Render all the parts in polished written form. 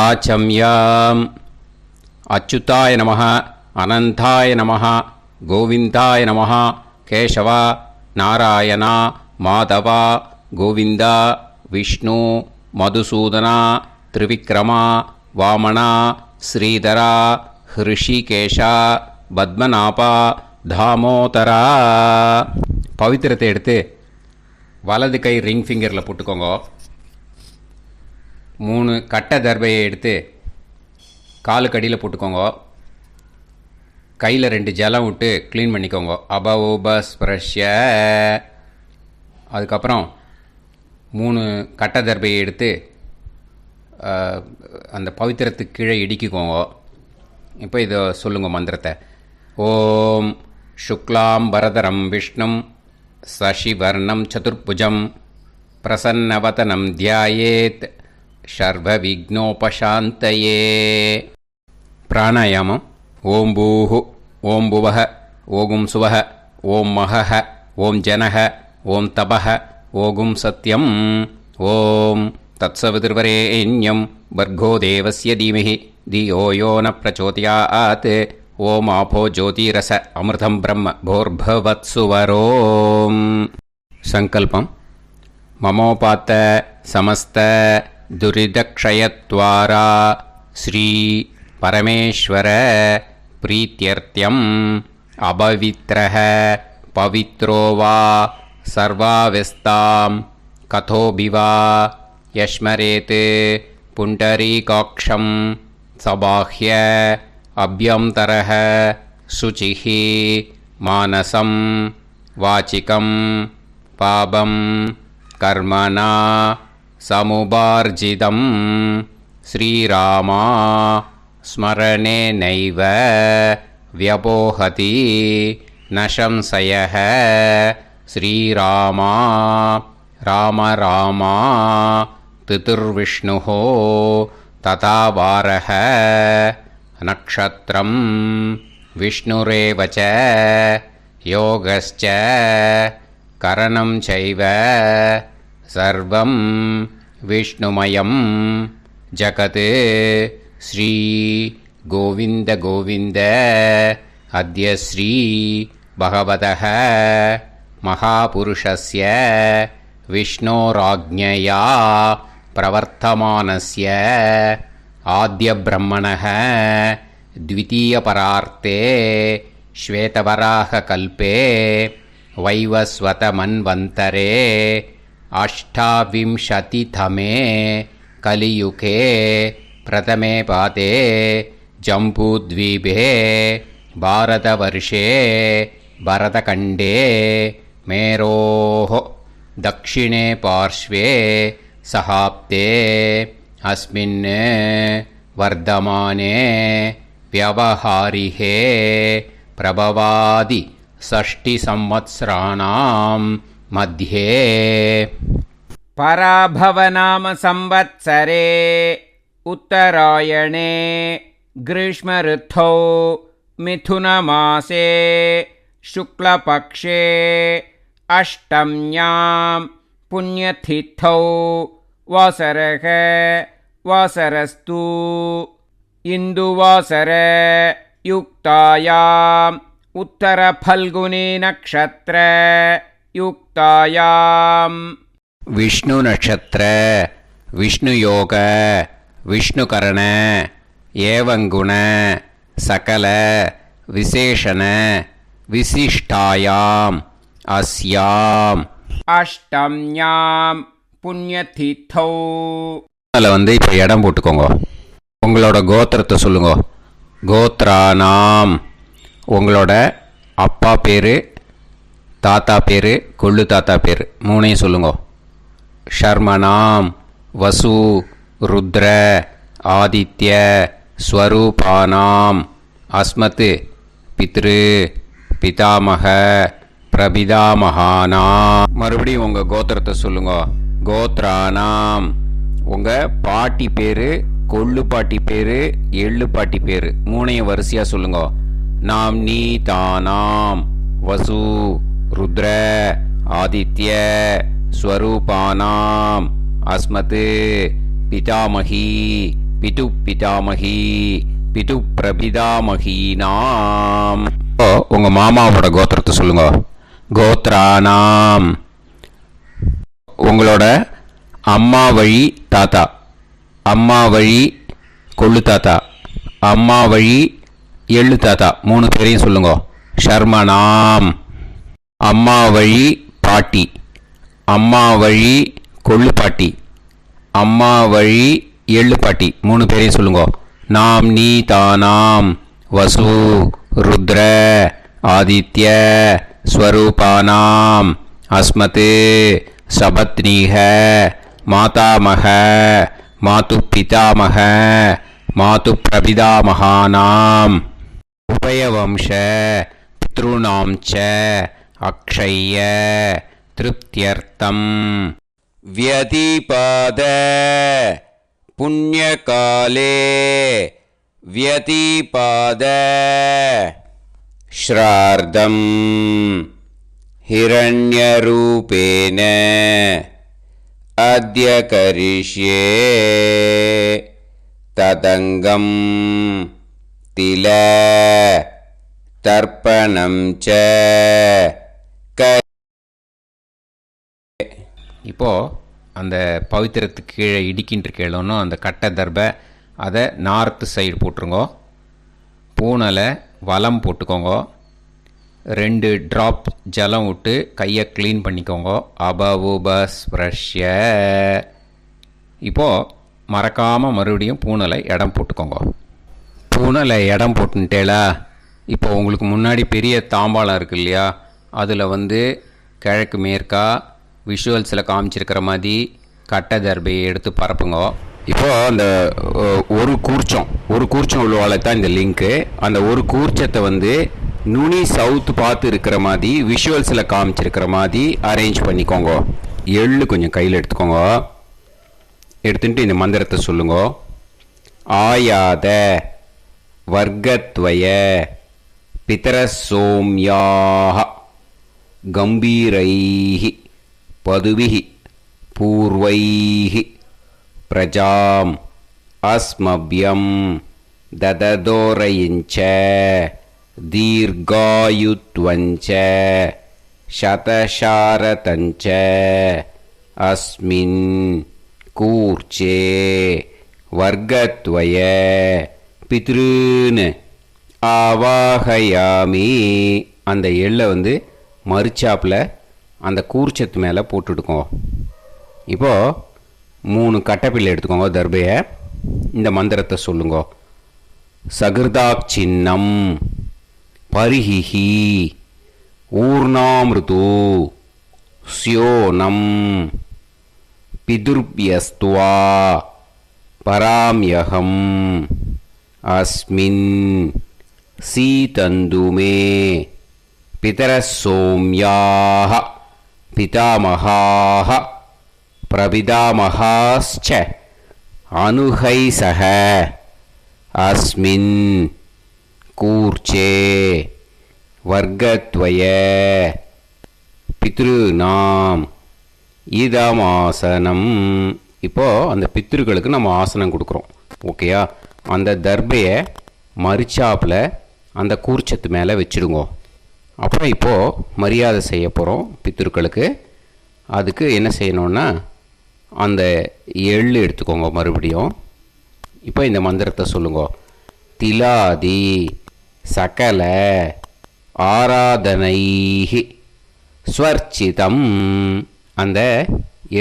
आचम्याम् अच्युताय नमः अनंताय नमः गोविंदाय नमः केशव नारायण माधव गोविंद विष्णु मधुसूदन त्रिविक्रम वामन श्रीधर ऋषिकेश पद्मनाभ दामोदर पवित्रத்தை எடுத்து வலது கை ரிங் ஃபிங்கரில் போட்டுக்கோங்க. 3 கட்டை தர்பையை எடுத்து காலுக்கடியில் போட்டுக்கோங்க. கையில் 2 ஜலம் விட்டு க்ளீன் பண்ணிக்கோங்க. அபவோபஸ்பிரஷ்ய. அதுக்கப்புறம் 3 கட்டை தர்பையை எடுத்து அந்த பவித்திரத்துக்கு கீழே இடிக்கிக்கோங்க. இப்போ இதை சொல்லுங்க மந்திரத்தை. ஓம் சுக்லாம் வரதரம் விஷ்ணும் சசிவர்ணம் சதுர்புஜம் பிரசன்னவதனம் தியாயேத் சர்வ விக்னோபசாந்தயே. பிராணாயாமம். ஓம் பூஹு ஓம் புவஹ ஓகும் சுவஹ ஓம் மஹஹ ஓம் ஜனஹ ஓம் தபஹ ஓகும் சத்யம் ஓம் தத்சவிதுர்வரேண்யம் வர்கோ தேவஸ்ய தீமஹி தியோ யோ ந பிரச்சோதயாத் ஓம் ஆபோ ஜோதிரச அமிர்தம் பிரம்ம போர்பவத்சுவரோம். சங்கல்பம். மமோபாத்த சமஸ்த துரிதக்ஷயத்வாரா ஸ்ரீ பரமேஸ்வர பிரீத்யர்த்தியம் அபவித்ரஹ பவித்ரோ வா சர்வாவஸ்தாம் கதோபிவா யஸ்மரேத் புண்டரீகாக்ஷம் சபாஹ்ய அப்யந்தரஹ சுசிஹ மானசம் வாசிகம் பாபம் கர்மணா சமுபார்ஜிதம் ஸ்ரீராமா ஸ்மரணேனைவ வ்யபோஹதி ந சம்சயः. ஸ்ரீராமா ராம ராமா திதிர்விஷ்ணுः ததா வாரः நக்ஷத்ரம் விஷ்ணுரேவ ச யோகஸ்ச கரணம் சைவ சர்வம் விஷ்ணுமயம் ஜகத். ஸ்ரீ கோவிந்த கோவிந்த அத்ய ஸ்ரீ பகவதः மகாபுருஷஸ்ய விஷ்ணோராஜ்ஞயா பிரவர்த்தமானஸ்ய ஆத்ய பிரம்மணः த்விதீயபரார்த்தே ஸ்வேதவராக கல்பே வைவஸ்வத மன்வந்தரே அஷ்டாவிம்சதிதமே கலியுகே பிரதமே பாதே ஜம்பூத்வீபே பாரதவர்ஷே பரதகண்டே மேரோः दक्षिणे पार्श्वे सहाप्ते अस्मिन् वर्धमाने व्यवहारिहे प्रभवादि षष्टिसंवत्सराणां मध्ये पराभवनाम संवत्सरे उत्तरायणे ग्रीष्मऋतौ मिथुनमासे शुक्लपक्षे अष्टम्यां पुण्यतिथौ वासरः वासरस्तु इन्दुवासर युक्तायाम् उत्तरफल्गुनी नक्षत्र युक्तायाम् विष्णु नक्षत्र विष्णु योग विष्णुकरण एवं गुण सकल विशेषण विशिष्टायाम् अस्याम अष्टम्यां पुण्यतिथौ. அதில் வந்து இப்போ இடம் போட்டுக்கோங்க. உங்களோட கோத்திரத்தை சொல்லுங்க. கோத்ரானாம். உங்களோட அப்பா பேர், தாத்தா பேர், கொள்ளு தாத்தா பேர் மூணையும் சொல்லுங்க. ஷர்மனாம் வசு ருத்ர ஆதித்ய ஸ்வரூபானாம் அஸ்மத் பித்ரு பிதாமக பிரபிதாமகானா. மறுபடியும் உங்கள் கோத்திரத்தை சொல்லுங்க. கோத்ரானாம். உங்கள் பாட்டி பேர், கொள்ளு பாட்டி பேர், எள்ளு பாட்டி பேர் மூணையும் வரிசையாக சொல்லுங்க. நாம் நீ தானாம் வசு ருத்ர ஆதித்ய ஸ்வரூபானாம் அஸ்மத் பிதாமகி பிது பிதாமகி பிது பிரபிதாமகீனாம். உங்கள் மாமாவோட கோத்திரத்தை சொல்லுங்க. கோத்ரானாம். உங்களோட அம்மா வழி தாத்தா, அம்மா வழி கொள்ளு தாத்தா, அம்மா வழி எள்ளு தாத்தா, 3 பேரையும் சொல்லுங்க. ஷர்மனாம். அம்மா வழி பாட்டி, அம்மா வழி கொள்ளு பாட்டி, அம்மா வழி எள்ளு பாட்டி, 3 பேரையும் சொல்லுங்க. நாம் நீ தானாம் வசு ருத்ர ஆதித்ய ஸ்வரூபானாம் அஸ்மத் சபத்னீஹ மாதாமக மாது பிதாமக மாது பிரபிதாமகானாம் உபயவம்ச பித்ருணாம் ச அக்ஷய திருப்தியர்த்தம் வியதிபாத புண்ணியகாலே வியதிபாத ஸ்ரார்த்தம் ஹிரண்யரூபேன அத்ய கரிஷ்யே ததங்கம் தில தர்ப்பணம் ச. இப்போது அந்த பவித்திரத்துக்கு கீழே இடிக்கின்ற கீழோன்னு அந்த கட்டை தர்பை அதை நார்த்து சைடு போட்டுருங்கோ. பூனலை வலம் போட்டுக்கோங்க. 2 ட்ராப் ஜலம் விட்டு கையை க்ளீன் பண்ணிக்கோங்க. அபவுபஸ்ப்ரஷ்ய. இப்போது மறக்காமல் மறுபடியும் பூனலை இடம் போட்டுக்கோங்க. பூனலை இடம் போட்டுட்டேலா. இப்போ உங்களுக்கு முன்னாடி பெரிய தாம்பாளம் இருக்குது இல்லையா, அதில் கிழக்கு மேற்கா விஷுவல்ஸில் காமிச்சிருக்கிற மாதிரி கட்டை தர்பையை எடுத்து பரப்புங்க. இப்போது அந்த ஒரு கூர்ச்சம் உள்ளவால தான் இந்த லிங்க்கு. அந்த ஒரு கூர்ச்சத்தை நுனி சவுத்து பார்த்து இருக்கிற மாதிரி விஷுவல்ஸில் காமிச்சிருக்கிற மாதிரி அரேஞ்ச் பண்ணிக்கோங்க. எள்ளு கொஞ்சம் கையில் எடுத்துக்கோங்க. எடுத்துட்டு இந்த மந்திரத்தை சொல்லுங்க. ஆயாத வர்க்கத்வய பிதரசோம்யாக கம்பீரைஹி பதுவிஹி பூர்வைஹி பிரஜாம் அஸ்மப்யம் தததோரயிஞ்ச தீர்காயுத்வஞ்ச சதசாரதஞ்ச அஸ்மின் கூர்ச்சே வர்க்கத்வய பித்ருன்னு ஆவாகயாமி. அந்த எள்ளை மறுச்சாப்பில் அந்த கூர்ச்சத்து மேலே போட்டுடுக்கோங்க. இப்போது 3 கட்டைப்பிள்ளை எடுத்துக்கோங்க. தர்பையை இந்த மந்திரத்தை சொல்லுங்க. சகிருதாக் சின்னம் பரிஹிஹி ஊர்ணாமிருது ஸ்யோனம் பிதுர்பியஸ்துவா பராம்யகம் அஸ்மின் சீதந்துமே பிதரசோம்யாக பிதாமகாः பிரபிதாமகாஸ்ச அனுகைசக அஸ்மின் கூர்ச்சே வர்க்கத்வய பித்ருநாம் இதமாசனம். இப்போது அந்த பித்ருக்களுக்கு நம்ம ஆசனம் கொடுக்குறோம். ஓகேயா? அந்த தர்பையை மறுச்சாப்பில் அந்த கூர்ச்சத்து மேலே வச்சுடுங்க. அப்புறம் இப்போது மரியாதை செய்ய போகிறோம் பித்ருக்களுக்கு. அதுக்கு என்ன செய்யணுன்னா அந்த எள்ளு எடுத்துக்கோங்க. மறுபடியும் இப்போ இந்த மந்திரத்தை சொல்லுங்க. திலாதி சகல ஆராதனைஹி ஸ்வர்ச்சிதம். அந்த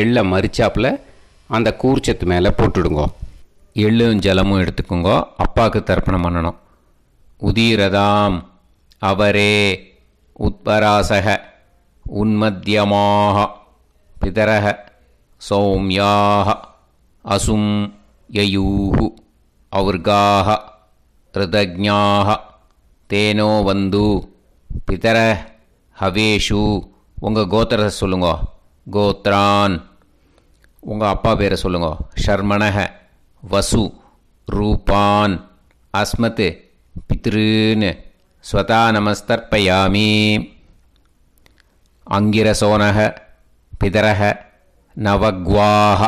எள்ளை மரிச்சாப்பில் அந்த கூர்ச்சத்து மேலே போட்டுடுங்க. எள்ளும் ஜலமும் எடுத்துக்கோங்க. அப்பாவுக்கு தர்ப்பணம் பண்ணணும். உதீரதாம் அவரே உத்பராசக உன்மத்தியமாக பிதரக சௌமியாக அசும் யயூஹு ஔர்காக ரிதஜ்ஞாக தேனோ வந்து பிதர ஹவேஷு. உங்கள் கோத்திரத்தை சொல்லுங்க. கோத்ரான். உங்கள் அப்பா பேரை சொல்லுங்க. ஷர்மணக வசு ரூபான் அஸ்மத் பித்ருன்னு ஸ்வதா நமஸ்தர்ப்பயாமி. அங்கிரசோனக பிதரக நவக்வாக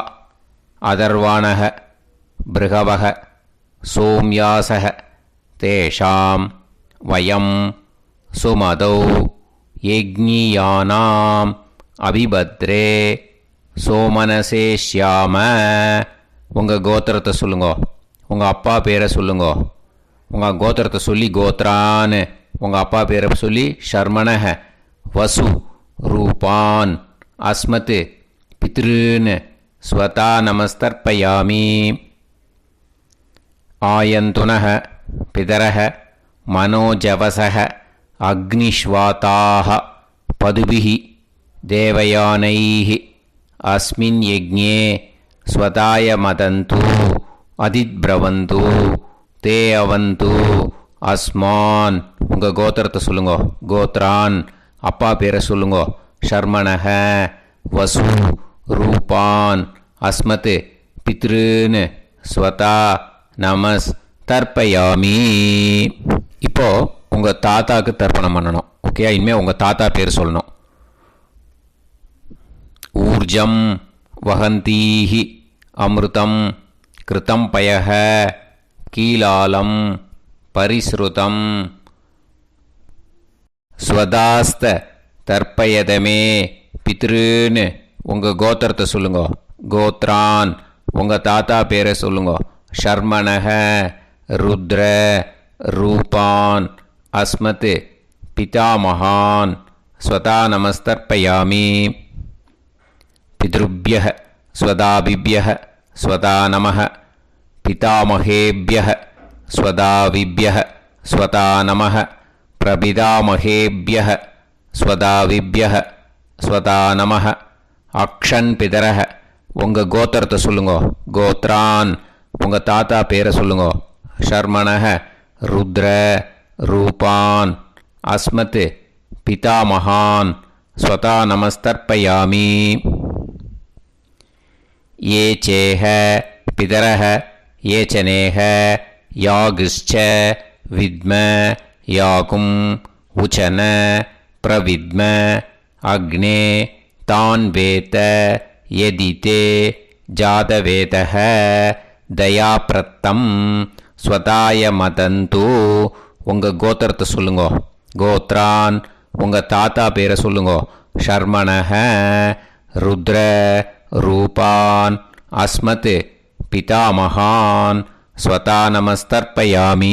அதர்வாணக பிருகவः சோம்யாசः தேஷாம் வயம் சுமதௌ யஜ்ஞியானாம் அபிபத்ரே சோமனசே ஷ்யாம. உங்கள் கோத்திரத்தை சொல்லுங்கோ, உங்கள் அப்பா பேரை சொல்லுங்கோ. உங்கள் கோத்திரத்தை சொல்லி கோத்ரான்னு, உங்கள் அப்பா பேரை சொல்லி ஷர்மணஹ வசு ரூபான் அஸ்மத் பித்ருன்னு ஸ்வதா நமஸ்தர்ப்பயாமி. ஆயந்துனஹ பிதரஹ மனோஜவசஹ அக்னிஷ்வாதாஹ பதுபிஹி தேவயானைஹி அஸ்மின் யஜ்ஞே ஸ்வதாய மதந்து அதித்ப்ரவந்து தே அவந்து அஸ்மான். உங்கள் கோத்திரத்தை சொல்லுங்கோ, கோத்ரான் அப்பா பேரை சொல்லுங்கோ. ஷர்மணஹ வசு ரூபான் அஸ்மத் பித்ருன்னு ஸ்வதா நமஸ் தர்ப்பயாமி. இப்போ உங்கள் தாத்தாவுக்கு தர்ப்பணம் பண்ணணும். ஓகே, இனிமேல் உங்கள் தாத்தா பேர் சொல்லணும். ஊர்ஜம் வஹந்தீஹி அமிர்தம் கிருதம் பயஹ கீலாலம் பரிஸ்ருதம் ஸ்வதாஸ்த தர்ப்பயதமே பித்ருன்னு உங்கள் கோத்திரத்தை சொல்லுங்கோ. கோத்ரான் உங்கள் தாத்தா பேரை சொல்லுங்கோ. ஷர்மணஹ ருத்ர ரூபான் அஸ்மத் பிதாமகான் ஸ்வதா நமஸ்தர்ப்பயாமி. பித்ருப்யஹ ஸ்வதாபிப்யஹ ஸ்வதா நமஹ பிதாமகேப்யஹ ஸ்வதாவிப்யஹ ஸ்வதா நமஹ பிரபிதாமகேப்யஹ ஸ்வதாவிப்யஹ ஸ்வதா நமஹ. அக்ஷன் பிதரஹ உங்கள் கோத்திரத்தை சொல்லுங்கோ. கோத்ரான் உங்கள் தாத்தா பேரை சொல்லுங்கோ. ஷர்மணஹ ருத்ர ரூபான் அஸ்மத் பிதாமகான் ஸ்வதா நமஸ்தர்ப்பயாமி. ये चेह पितरः ये च नेह यागश्च विद्म याकुं उचन प्रविद्म अग्ने तान् वेत यदिते जातवेदः दयाप्रत्तं स्वताय मदन्तु. உங்கள் கோத்திரத்தை சொல்லுங்கோ. கோத்ரான் உங்கள் தாத்தா பேரை சொல்லுங்கோ. ஷர்மணஹ ருத்ர ரூபான் அஸ்மத் பிதாமகான் ஸ்வதா நமஸ்தர்ப்பயாமி.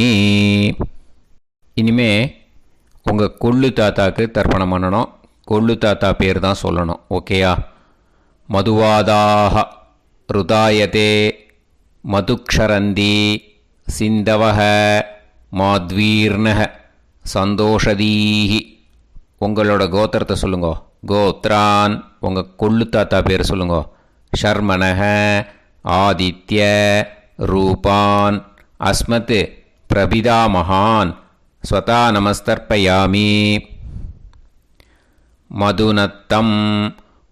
இனிமே உங்கள் கொள்ளு தாத்தாக்கு தர்ப்பணம் பண்ணணும். கொள்ளு தாத்தா பேர் தான் சொல்லணும். ஓகேயா? மதுவாதாக ருதாயதே மதுக்ஷரந்தி சிந்தவஹ மாத்வீர்ணஹ சந்தோஷதீஹி. உங்களோட கோத்திரத்தை சொல்லுங்கோ. கோத்ரான் உங்கள் கொள்ளு தாத்தா பேர் சொல்லுங்கோ. ஷர்மணஹ ஆதித்ய ரூபான் அஸ்மத் பிரபிதாமகான் ஸ்வதா நமஸ்தர்ப்பயாமி. மதுநத்தம்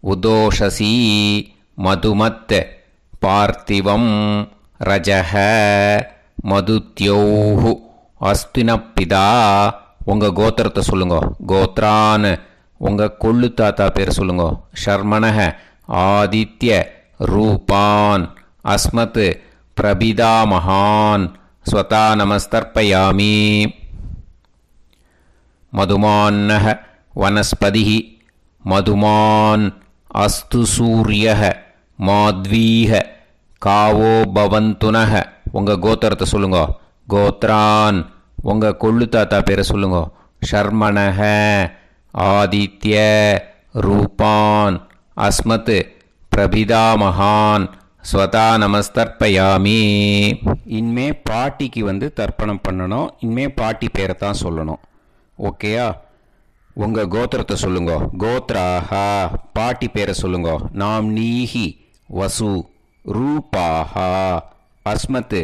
உதோஷசி மதுமத் பார்த்திவம் ரஜஹ மதுத்யோஹு அஸ்தினப்பிதா. உங்கள் கோத்திரத்தை சொல்லுங்கோ. கோத்ரான் உங்கள் கொள்ளு தாத்தா பேர் சொல்லுங்கோ. ஷர்மணஹ ஆதித்ய ரூபான் அஸ்மத் பிரபிதாமகான் ஸ்வதா நமஸ்தர்ப்பயாமி. மதுமான்னஹ வனஸ்பதிஹி மதுமான் அஸ்து சூரியஹ மாத்வீஹ காவோ பவந்துனஹ. உங்கள் கோத்திரத்தை சொல்லுங்கோ. கோத்ரான் உங்கள் கொள்ளு தாத்தா பேரை சொல்லுங்கோ. ஷர்மணஹ ஆதித்ய ரூபான் அஸ்மத் பிரபிதாமகான் ஸ்வதா நமஸ்தர்ப்பயாமி. இனிமே பாட்டிக்கு தர்ப்பணம் பண்ணணும். இனிமே பாட்டி பேரை தான் சொல்லணும். ஓகேயா? உங்கள் கோத்திரத்தை சொல்லுங்கோ. கோத்ராஹா பாட்டி பேரை சொல்லுங்கோ. நாம் நீஹி வசு ரூபாஹா அஸ்மத்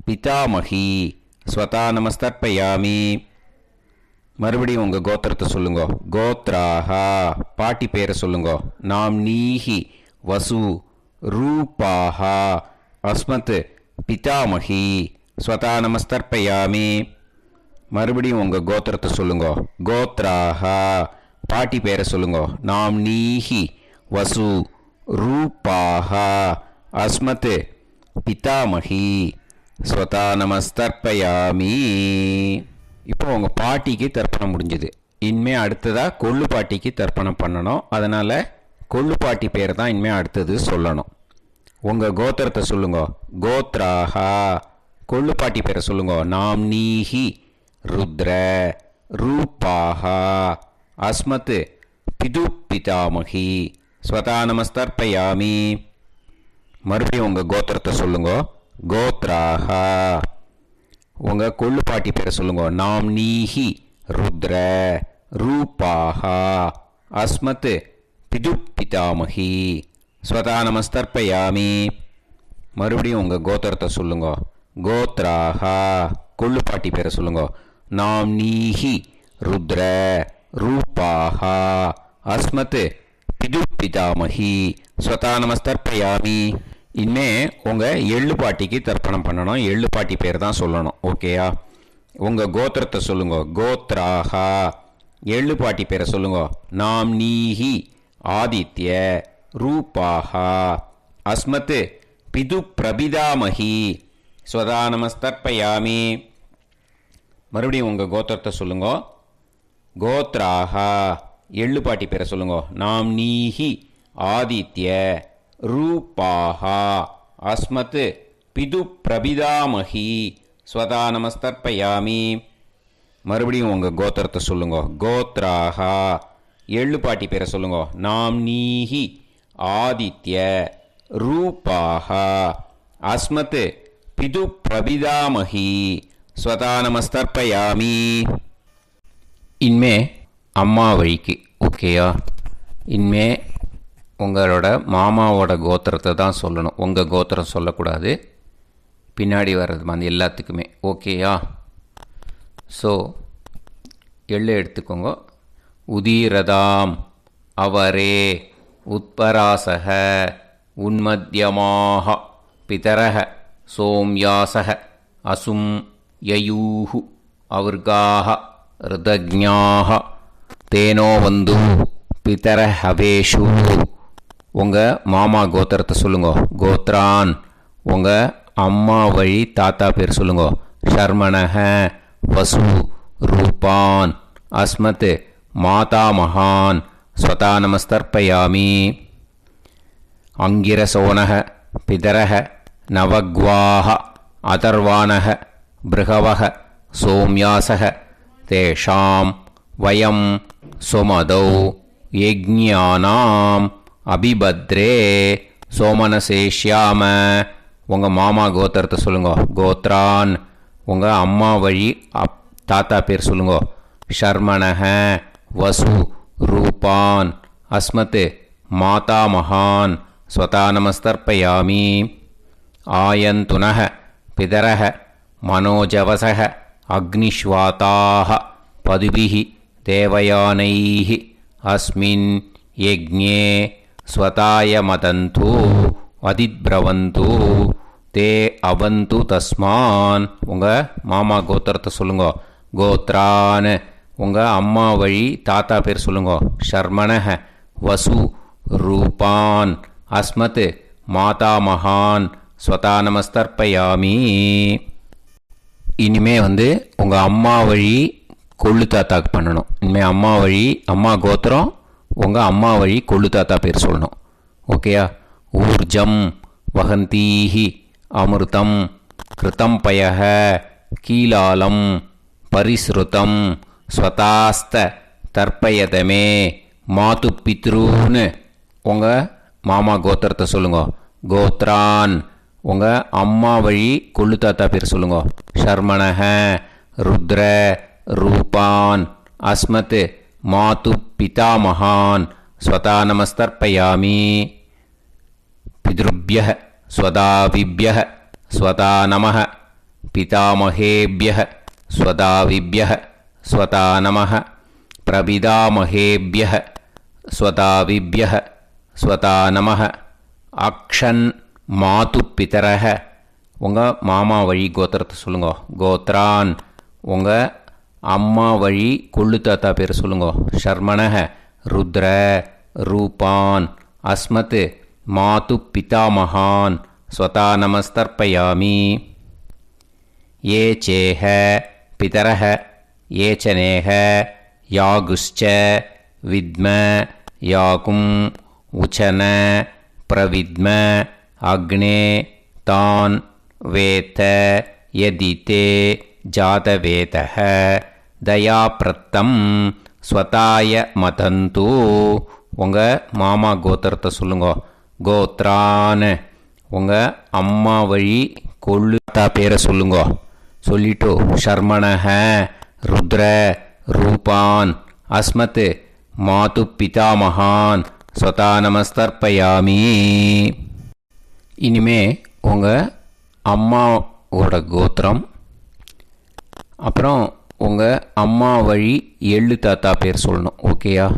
பிதாமகி ஸ்வதா நமஸ்தர்ப்பயாமி. மறுபடியும் உங்கள் கோத்திரத்தை சொல்லுங்கோ. கோத்ராஹா பாட்டி பேரை சொல்லுங்கோ. நாம் நீஹி வசு ரூபாஹா அஸ்மத் பிதாமகி ஸ்வதா நமஸ்தர்ப்பயாமி. மறுபடியும் உங்கள் கோத்திரத்தை சொல்லுங்கோ. கோத்ராஹா பாட்டி பேரை சொல்லுங்கோ. நாம் நீஹி வசு ரூபாஹா அஸ்மத் பிதாமகி ஸ்வதா நமஸ்தர்ப்பயாமி. இப்போ உங்கள் பாட்டிக்கு தர்ப்பணம் முடிஞ்சுது. இனிமே அடுத்ததாக கொள்ளு பாட்டிக்கு தர்ப்பணம் பண்ணணும். அதனால் கொள்ளு பாட்டி பேர் தான் இனிமே அடுத்தது சொல்லணும். உங்கள் கோத்திரத்தை சொல்லுங்க. கோத்ராஹா. கொள்ளு பாட்டி பேரை சொல்லுங்க. நாம்னீஹி ருத்ர ரூபாஹா அஸ்மத் பிது பிதாமகி ஸ்வதா நமஸ்தர்ப்பயாமி. மறுபடியும் உங்கள் கோத்திரத்தை சொல்லுங்க. கோத்ராஹா. உங்கள் கொள்ளு பாட்டி பேரை சொல்லுங்க. நாம்னீஹி ருத்ர ரூபாஹா அஸ்மத் பிது பிதாமகி ஸ்வதா நமஸ்தர்ப்பயாமி. மறுபடியும் உங்கள் கோத்திரத்தை சொல்லுங்க. கோத்ராஹா. கொள்ளு பாட்டி பேரை சொல்லுங்க. நாம்னீஹி ருத்ர ரூபாஹா அஸ்மத் பிது பிதாமகி ஸ்வதா நமஸ்தர்ப்பயாமி. இனிமே உங்கள் எள்ளு பாட்டிக்கு தர்ப்பணம் பண்ணணும். எள்ளு பாட்டி பேர் தான் சொல்லணும். ஓகேயா? உங்கள் கோத்திரத்தை சொல்லுங்க. கோத்ராஹா. எள்ளு பாட்டி பேரை சொல்லுங்க. நாம்னீஹி ஆதித்ய ரூபாஹா அஸ்மத் பிது பிரபிதாமகி ஸ்வதா நமஸ்தர்ப்பயாமி. மறுபடியும் உங்கள் கோத்திரத்தை சொல்லுங்க. கோத்ராஹா. எள்ளு பாட்டி பேரை சொல்லுங்க. நாம்னீஹி ஆதித்ய ரூபாஹா அஸ்மத் பிது பிரபிதாமகி ஸ்வதா நமஸ்தர்ப்பயாமி. மறுபடியும் உங்கள் கோத்திரத்தை சொல்லுங்க. கோத்ராஹா. எள்ளு பாட்டி பேரை சொல்லுங்க. நாம்னீஹி ஆதித்ய ரூபாஹா அஸ்மத் பிது பிரபிதாமகி ஸ்வதா நமஸ்தர்ப்பயாமி. இனிமே அம்மா வழிக்கு. ஓகேயா? இனிமே உங்களோட மாமாவோட கோத்திரத்தை தான் சொல்லணும். உங்கள் கோத்திரம் சொல்லக்கூடாது. பின்னாடி வர்றது மாதிரி எல்லாத்துக்குமே. ஓகேயா? ஸோ எள்ளு எடுத்துக்கோங்க. உதீரதாம் அவரே உத்பராசக உன்மத்யமாக பிதரக சோம்யாசக அசும் யயூஹு அவர்காக ருதஜ்ஞாக தேனோ வந்து பிதர ஹவேஷு. உங்கள் மாமா கோத்திரத்தை சொல்லுங்க. கோத்ரான். உங்கள் அம்மா வழி தாத்தா பேர் சொல்லுங்க. ஷர்மணஹ வசு ரூபான் அஸ்மத் மாதா மகான் ஸ்வதா நமஸ்தர்ப்பயாமி. அங்கிரசோனக பிதரக நவக்வாஹ அதர்வானக பிருகவக சோம்யாசக தேஷாம் வயம் சுமதௌ யஜ்ஞானாம் அபிபத்ரே சோமனசேஷ்யாம. உங்கள் மாமா கோத்திரத்தை சொல்லுங்க. கோத்ரான். உங்கள் அம்மா வழி தாத்தா பேர் சொல்லுங்க. ஷர்மணஹ வசு ரூபான் அஸ்மத் மாதா மகான் ஸ்வதா நமஸ்தர்ப்பயாமி. ஆயந்துனஹ பிதரஹ மனோஜவசக அக்னிஷ்வாதாக பதுபிஹி தேவயானைஹி அஸ்மின் யஜ்ஞே ஸ்வதாய மதந்து அதிப்ரவந்து தே அவந்து தஸ்மான். உங்கள் மாமா கோத்திரத்தை சொல்லுங்க. கோத்ரான். உங்கள் அம்மா வழி தாத்தா பேர் சொல்லுங்க. ஷர்மணஹ வசு ரூபான் அஸ்மத் மாதா மகான் ஸ்வதா நமஸ்தர்ப்பயாமி. இனிமே உங்கள் அம்மா வழி கொள்ளு தாத்தாக்கு பண்ணணும். இனிமேல் அம்மா வழி அம்மா கோத்திரம் உங்கள் அம்மா வழி கொள்ளு தாத்தா பேர் சொல்லணும். ஓகேயா? ஊர்ஜம் வகந்தீஹி அமிர்தம் கிருதம் பயக கீலாலம் பரிஸ்ருதம் ஸ்வதாஸ்த தர்ப்பயதமே மாது பித்ருன்னு. உங்கள் மாமா கோத்திரத்தை சொல்லுங்க. கோத்ரான். உங்கள் அம்மா வழி கொள்ளு தாத்தா பேர் சொல்லுங்க. ஷர்மணஹ ருத்ர ரூபான் அஸ்மத் மாது பிதாமகான் ஸ்வதா நமஸ்தர்ப்பயாமி. பித்ருப்யஹ ஸ்வதாவிப்யஹ ஸ்வதா நமஹ பிதாமகேப்யஹ ஸ்வதாவிப்யஹ ஸ்வதா நமஹ பிரபிதாமகேப்யஹ ஸ்வதாவிப்யஹ ஸ்வதா நமஹ. அக்ஷன் மாது பிதரஹ. உங்கள் மாமா வழி கோத்திரத்தை சொல்லுங்க. கோத்ரான். உங்கள் அம்மா வழி கொள்ளு தாத்தா பேர் சொல்லுங்க. ஷர்மணஹ ருத்ர ரூபான் அஸ்மத் மாது பிதாமகான் ஸ்வதா நமஸ்தர்ப்பயாமி. ये चेह पितरः ये च नेह यागुश्च विद्म याकुं उचन प्रविद्म अग्ने तान् वेत यदिते जातवेतः दयाप्रत्तं स्वताय मदन्तु. உங்கள் மாமா கோத்திரத்தை சொல்லுங்க. கோத்ரான் உங்கள் அம்மா வழி கொள்ளுத்தா பேரை சொல்லுங்க. சொல்லிட்டு ஷர்மணஹ ருத்ர ரூபான் அஸ்மத் மாது பிதாமகான் ஸ்வதா நமஸ்தர்ப்பயாமி. இனிமே உங்கள் அம்மாவோட கோத்திரம், அப்புறம் உங்கள் அம்மா வழி எள்ளு தாத்தா பேர் சொல்லணும். ஓகேயா?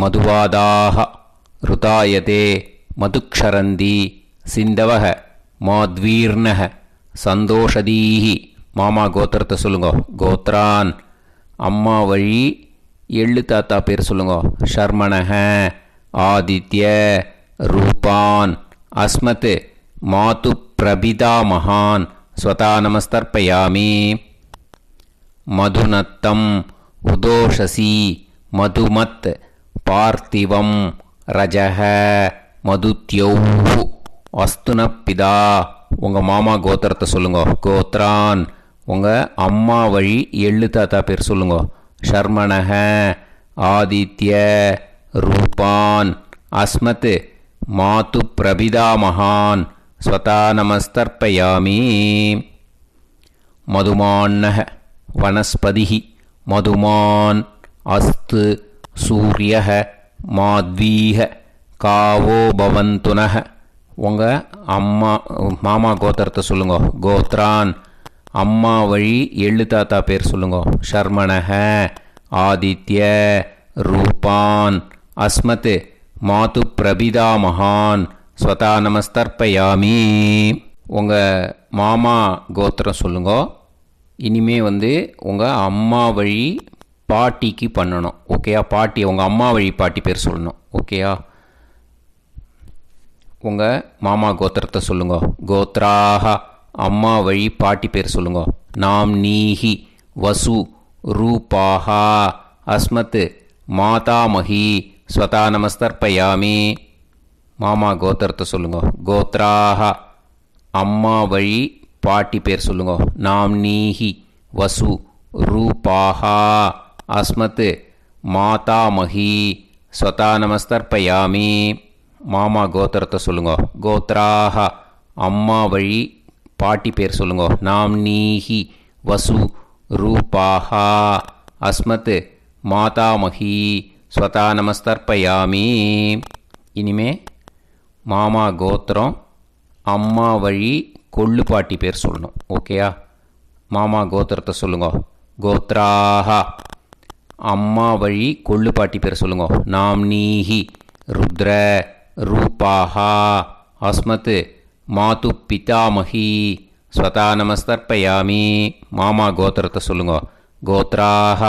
மதுவாதாக ருதாயதே மதுக்ஷரந்தி சிந்தவக மாத்வீர்ணக சந்தோஷதீஹி. மாமா கோத்திரத்தை சொல்லுங்க. கோத்ரான் அம்மா வழி எள்ளு தாத்தா பேர் சொல்லுங்க. ஷர்மணஹ ஆதித்ய ரூபான் அஸ்மத் மாது பிரபிதா மகான் ஸ்வதா நமஸ்தர்ப்பயாமி. மதுநத்தம் உதோஷசி மதுமத் பார்த்திவம் ரஜக மதுத்யௌஹு அஸ்துனப்பிதா. உங்கள் மாமா கோத்திரத்தை சொல்லுங்க. கோத்ரான் உங்கள் அம்மா வழி எள்ளு தாத்தா பேர் சொல்லுங்க. ஷர்மணஹ ஆதித்ய ரூபான் அஸ்மத் மாது பிரபிதா மகான் ஸ்வதா நமஸ்தர்ப்பயாமி. மதுமான்னஹ வனஸ்பதிஹி மதுமான் அஸ்து சூரியஹ மாத்வீஹ காவோ பவந்துனஹ. உங்கள் மாமா கோத்திரத்தை சொல்லுங்க. கோத்ரான் அம்மா வழி எள்ளு தாத்தா பேர் சொல்லுங்க. ஷர்மணஹ ஆதித்ய ரூபான் அஸ்மத் மாது பிரபிதா மகான் ஸ்வதா நமஸ்தர்ப்பயாமி. உங்கள் மாமா கோத்திரம் சொல்லுங்க. இனிமே உங்கள் அம்மா வழி பாட்டிக்கு பண்ணணும். ஓகேயா? பாட்டி உங்கள் அம்மா வழி பாட்டி பேர் சொல்லணும். ஓகேயா? உங்கள் மாமா கோத்திரத்தை சொல்லுங்க. கோத்ராக அம்மா வழி பாட்டி பேர் சொல்லுங்க. நாம் நீஹி வசு ரூபாஹா அஸ்மத் மாதாமஹி ஸ்வதா நமஸ்தர்ப்பயாமி. மாமா கோத்திரத்தை சொல்லுங்க. கோத்ராக அம்மா வழி பாட்டி பேர் சொல்லுங்க. நாம் நீஹி வசு ரூபாஹா அஸ்மத் மாதாமஹி ஸ்வதா நமஸ்தர்ப்பயாமி. மாமா கோத்திரத்தை சொல்லுங்க. கோத்ராக அம்மா வழி பாட்டி பேர் சொல்லுங்க. நாம் நீஹி வசு ரூபாஹா அஸ்மத் மாதாமஹி ஸ்வதா நமஸ்தர்ப்பயாமி. இனிமே மாமா கோத்திரம் அம்மா வழி கொள்ளு பாட்டி பேர் சொல்லணும். ஓகேயா? மாமா கோத்திரத்தை சொல்லுங்க. கோத்ராக அம்மா வழி கொள்ளு பாட்டி பேர் சொல்லுங்க. நாம் நீஹி ருத்ர ரூபாஹா அஸ்மத் மாது பிதாமஹி ஸ்வதா நமஸ்தர்ப்பயாமி. மாமா கோத்திரத்தை சொல்லுங்க. கோத்ராக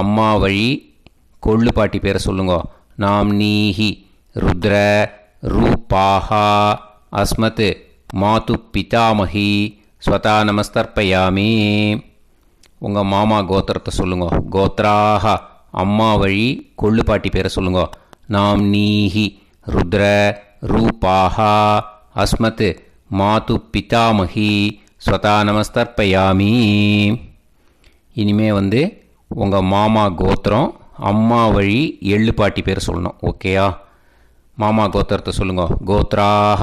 அம்மா வழி கொள்ளு பாட்டி பேரை சொல்லுங்க. நாம் நீஹி ருத்ர ரூபாஹா அஸ்மத் மாது பிதாமஹி ஸ்வதா நமஸ்தர்ப்பயாமி. உங்கள் மாமா கோத்திரத்தை சொல்லுங்க. கோத்ராக அம்மா வழி கொள்ளு பாட்டி பேரை சொல்லுங்க. நாம் நீஹி ருத்ர ரூபாஹா அஸ்மத் மாது பிதாமஹி ஸ்வதா நமஸ்தர்ப்பயாமி. இனிமே உங்கள் மாமா கோத்திரம் அம்மா வழி எள்ளு பாட்டி பேர் சொல்லணும். ஓகேயா? மாமா கோத்திரத்தை சொல்லுங்க. கோத்ராக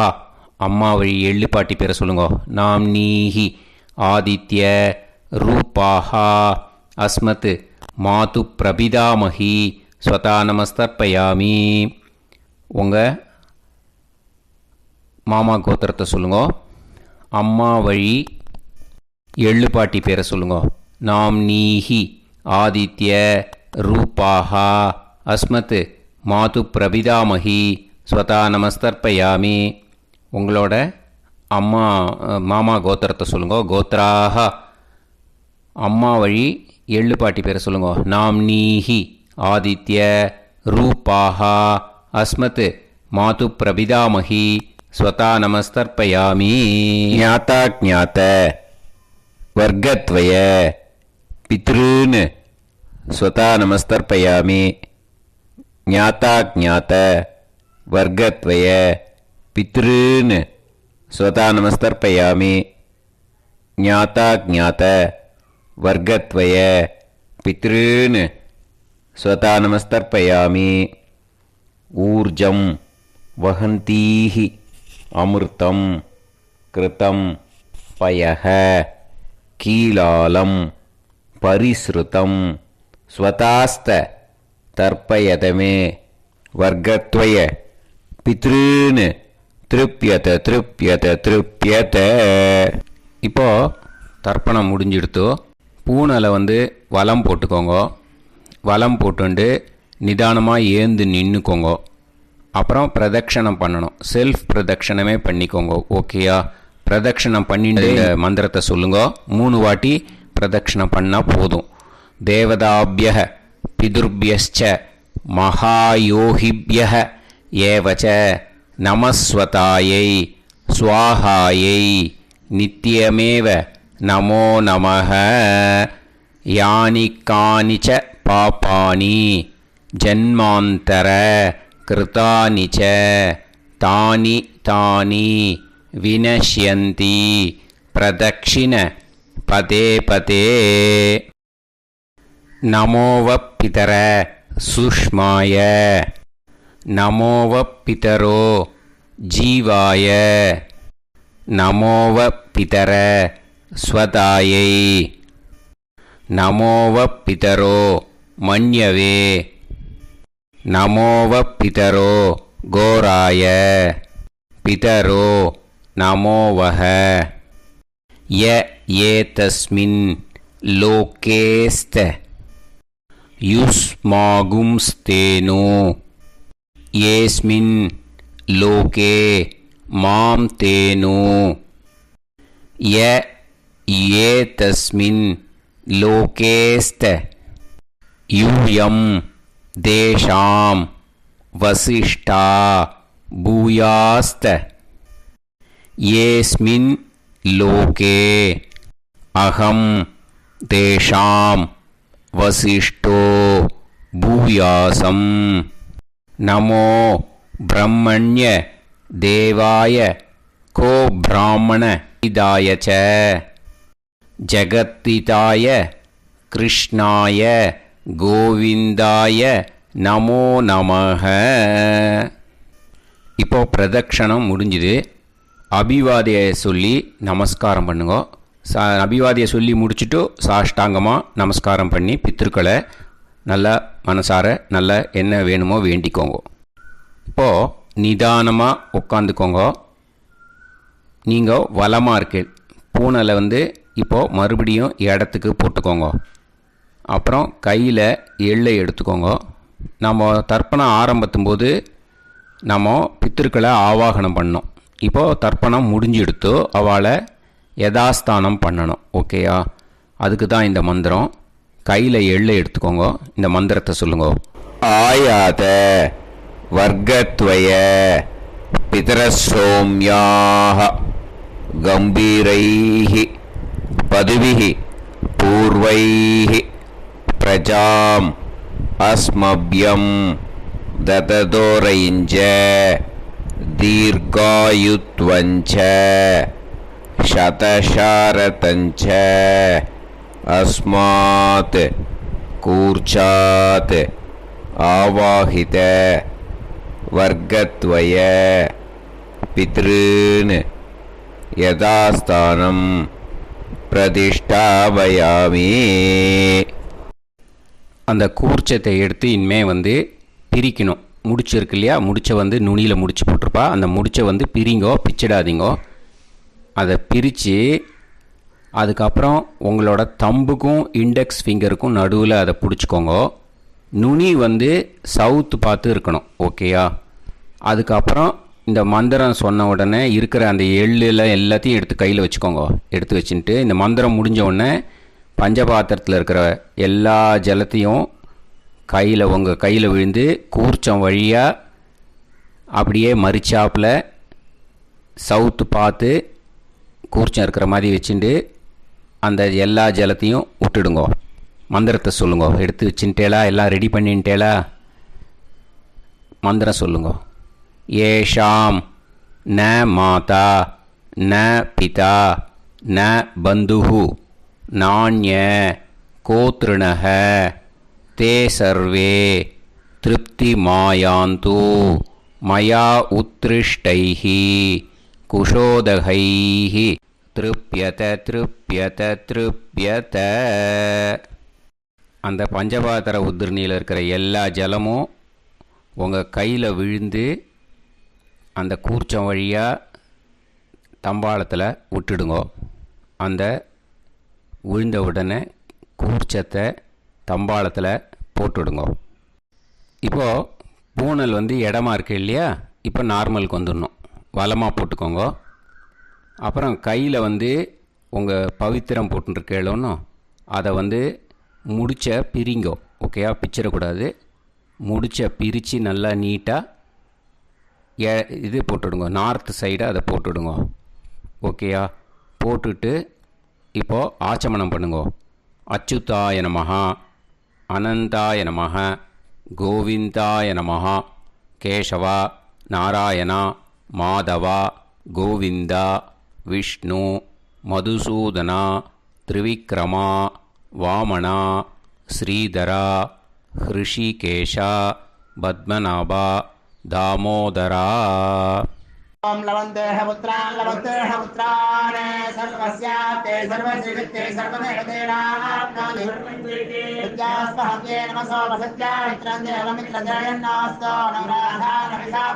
அம்மா வழி எள்ளு பாட்டி பேரை சொல்லுங்க. நாம் நீஹி ஆதித்ய ரூபாஹா அஸ்மத் மாது பிரபிதாமஹி ஸ்வதா நமஸ்தர்ப்பயாமி. உங்கள் மாமா கோத்திரத்தை சொல்லுங்க. அம்மா வழி எள்ளு பாட்டி பேரை சொல்லுங்க. நாம் நீஹி ஆதித்ய ரூபாஹா அஸ்மத் மாது பிரபிதாமஹி ஸ்வதா நமஸ்தர்ப்பயாமி. உங்களோட மாமா கோத்திரத்தை சொல்லுங்க. கோத்ராக அம்மா வழி எள்ளு பாட்டி பேரை சொல்லுங்க. நாம் நீஹி ஆதித்ய ரூபாஹா அஸ்மத் மாது பிரபிதாமஹி ஸ்வதா நமஸ்தர்ப்பயாமி. ஞாதா ஞாத வர்க்கத்வய பித்ருன் ஸ்வதா நமஸ்தர்ப்பயாமி. ஞாதா ஞாத வர்க்கத்வய பித்ருன் ஸ்வதா நமஸ்தர்ப்பயாமி. ஞாதா ஞாத வர்க்கத்வய பித்ருன் ஸ்வதா நமஸ்தர்ப்பயாமி. ஊர்ஜம் வஹந்தீஹி அமிர்தம் கிருதம் பயஹ கீலாலம் பரிஸ்ருதம் ஸ்வதாஸ்த தர்ப்பயதமே வர்க்கத்வய பித்ருன் திருப்யத திருப்யத திருப்யத. இப்போ தர்ப்பணம் முடிஞ்சிடுத்தோ. பூனலை வலம் போட்டுக்கோங்க. வலம் போட்டுண்டு நிதானமாக ஏந்து நின்றுக்கோங்க. அப்புறம் பிரதட்சணம் பண்ணணும். செல்ஃப் பிரதட்சணமே பண்ணிக்கோங்க. ஓகேயா? பிரதட்சணம் பண்ணிட்டு இந்த மந்திரத்தை சொல்லுங்க. 3 வாட்டி பிரதட்சணம் பண்ணால் போதும். தேவதாபிய பிதுர்பியச்ச மகாயோகிபிய ஏவச்ச நமஸ்வதாயை ஸ்வாஹாயை நித்யமேவ நமோ நமஹ. யானி கானிச்ச பாபானி ஜன்மாந்தர கிருதானி ச தானி தானி வினஷ்யந்தி பிரதக்ஷிண பதே பதே. நமோவ பிதர சுஷ்மாய நமோவ பிதரோ ஜீவாய நமோவ பிதர ஸ்வதாயை நமோவ பிதரோ மன்யவே நமோவ பிதரோ கோராய பிதரோ நமோவஹ. ய ஏதஸ்மின் லோகேஸ்த யுஸ்மாகும்ஸ்தேனோ ஏஸ்மின் லோகே மாம் தேனோ. ய ஏதஸ்மின் லோகேஸ்த யூயம் தேஷாம் வசிஷ்டா பூயாஸ்த. ஏஸ்மின் லோகே அகம் தேஷாம் வசிஷ்டோ பூயாசம். நமோ பிரம்மண்ய தேவாய கோ பிராமண இதாய ச ஜகத்திதாய கிருஷ்ணாய கோவிந்தாய நமோ நமஹ. இப்போ பிரதட்சணம் முடிஞ்சுது. அபிவாதியை சொல்லி நமஸ்காரம் பண்ணுங்க. அபிவாதியை சொல்லி முடிச்சுட்டு சாஷ்டாங்கமாக நமஸ்காரம் பண்ணி பித்திருக்களை நல்லா மனசார நல்லா என்ன வேணுமோ வேண்டிக்கோங்க. இப்போது நிதானமாக உட்காந்துக்கோங்க. நீங்கள் வலமாக இருக்கு பூனலை இப்போது மறுபடியும் இடத்துக்கு போட்டுக்கோங்க. அப்புறம் கையில் எள்ளை எடுத்துக்கோங்க. நம்ம தர்ப்பணம் ஆரம்பித்தும் போது நம்ம பித்திருக்களை ஆவாகனம் பண்ணோம். இப்போது தர்ப்பணம் முடிஞ்செடுத்து அவளை யதாஸ்தானம் பண்ணணும். ஓகேயா? அதுக்கு தான் இந்த மந்திரம். கையில் எள்ளை எடுத்துக்கோங்க. இந்த மந்திரத்தை சொல்லுங்க. ஆயாத வர்க்கத்வய பிதரசோம்யாக கம்பீரைஹி பதுவிஹி பூர்வைஹி பிரஜாம் அஸ்மப்யம் தததோரைஞ்ச தீர்காயுத்வஞ்ச சதசாரதஞ்ச அஸ்மாத் கூர்ச்சாத் ஆவாஹித வர்க்கத்வய பித்ருன் யதாஸ்தானம் பிரதிஷ்டாபயாமி. அந்த கூர்ச்சத்தை எடுத்து இனிமே பிரிக்கணும். முடிச்சு இருக்கு இல்லையா? முடிச்சை நுனியில் முடிச்சு போட்டிருப்பா. அந்த முடிச்சை பிரிங்கோ, பிச்சிடாதீங்கோ. அதை பிரித்து அதுக்கப்புறம் உங்களோட தம்புக்கும் இண்டெக்ஸ் ஃபிங்கருக்கும் நடுவில் அதை பிடிச்சிக்கோங்க. நுனி சவுத்து பார்த்து இருக்கணும். ஓகேயா? அதுக்கப்புறம் இந்த மந்திரம் சொன்ன உடனே இருக்கிற அந்த எள்ளில் எல்லாத்தையும் எடுத்து கையில் வச்சுக்கோங்க. எடுத்து வச்சுட்டு இந்த மந்திரம் முடிஞ்ச உடனே பஞ்சபாத்திரத்தில் இருக்கிற எல்லா ஜலத்தையும் உங்கள் கையில் விழுந்து கூர்ச்சம் வழியாக அப்படியே மறிச்சாப்பில் சவுத்து பார்த்து கூர்ச்சம் இருக்கிற மாதிரி வச்சுட்டு அந்த எல்லா ஜலத்தையும் விட்டுடுங்கோ. மந்திரத்தை சொல்லுங்கோ. எடுத்து வச்சுட்டேலா, எல்லாம் ரெடி பண்ணிட்டேலா, மந்திரம் சொல்லுங்கோ. ஏஷாம் ந மாதா ந பிதா ந பந்துஹு நாண்ய கோத்ருணஹ தே சர்வே திருப்தி மாயாந்து மயா உத்ருஷ்டைஹி குஷோதகைஹி திருப்யத திருப்யத திருப்யத. அந்த பஞ்சபாத்திர உதிர்ணியில் இருக்கிற எல்லா ஜலமும் உங்கள் கையில் விழுந்து அந்த கூர்ச்சம் வழியாக தம்பாளத்தில் விட்டுடுங்கோ. அந்த விழுந்த உடனே கூர்ச்சத்தை தம்பாளத்தில் போட்டுடுங்கோ. இப்போது பூனல் இடமா இருக்கு இல்லையா, இப்போ நார்மலுக்கு வந்துடணும். வலமாக போட்டுக்கோங்க. அப்புறம் கையில் உங்கள் பவித்திரம் போட்டுருக்கேளோன்னு அதை முடிச்ச பிரிங்கோ. ஓகேயா, பிச்சிடக்கூடாது. முடிச்ச பிரித்து நல்லா நீட்டாக இது போட்டுடுங்க. நார்த் சைடை அதை போட்டுடுங்க. ஓகேயா, போட்டுட்டு இப்போது ஆச்சமனம் பண்ணுங்க. அச்சுதாய நமஹ, அனந்தாய நமஹ, கோவிந்தாய நமஹ, கேசவா நாராயணா மாதவா கோவிந்தா விஷ்ணு மதுசூதனா திரிவிக்ரமா வாமனா ஸ்ரீதரா ஹிருஷிகேஷா பத்மநாபா தாமோதரா. ओम लवन्तेह पुत्रान् सर्वस्याप्ते सर्वश्रीवित्ते सर्वदेवतेनाप्नानि विद्यास्पहव्ये नमसो वसत्या मित्रं देवमित्रजयन्नास्तो नवराधानविषाः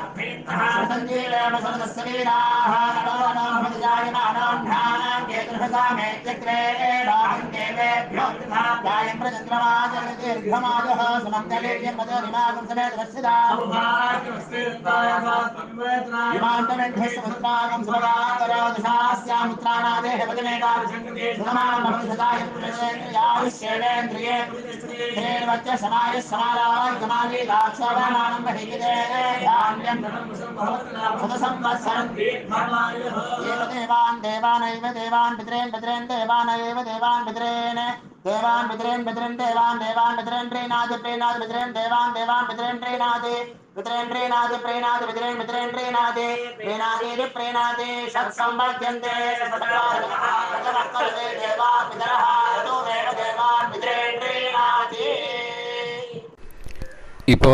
सञ्जीवेम सर्वस्वीराः नमो नमोऽजायमानोऽन्धानां केतुर्हसामेत्यग्रे बाहं देवेभ्यो गायं प्रचन्द्रमाजर्दीर्घमाजः सुमङ्गलीर्यन्मदोरिमागं समेत रक्षिताः विमान्तमेध्यस्वसुतागं सुभगान्तरो दशास्यामित्राणादेह वदनेकाभिषङ्कृते सुनमां भवसदाय पुरुषेन्द्रियायुष्येवेन्द्रिये श्रेर्वच्च समायः समाराय कमाली लाक्षोभामानं बहिगिदे धान्यं शतसंवत्सरं एव देवान् देवानैव देवान् पितॄन् पितॄन् देवानैव देवान् पितॄन् देवान् पितॄन् पितॄन् देवान् देवान् पितॄन् प्रीणाति प्रीणाति पितॄन् देवान् देवान् पितॄन् प्रीणाति पितॄन् प्रीणाति प्रीणाति पितॄन् पितॄन् प्रीणाति प्रीणाति प्रीणाति षट्संवर्ध्यन्ते षट्वर्तते देवा पितरः ततोमेव देवान् पितॄन् प्रीणाति. இப்போ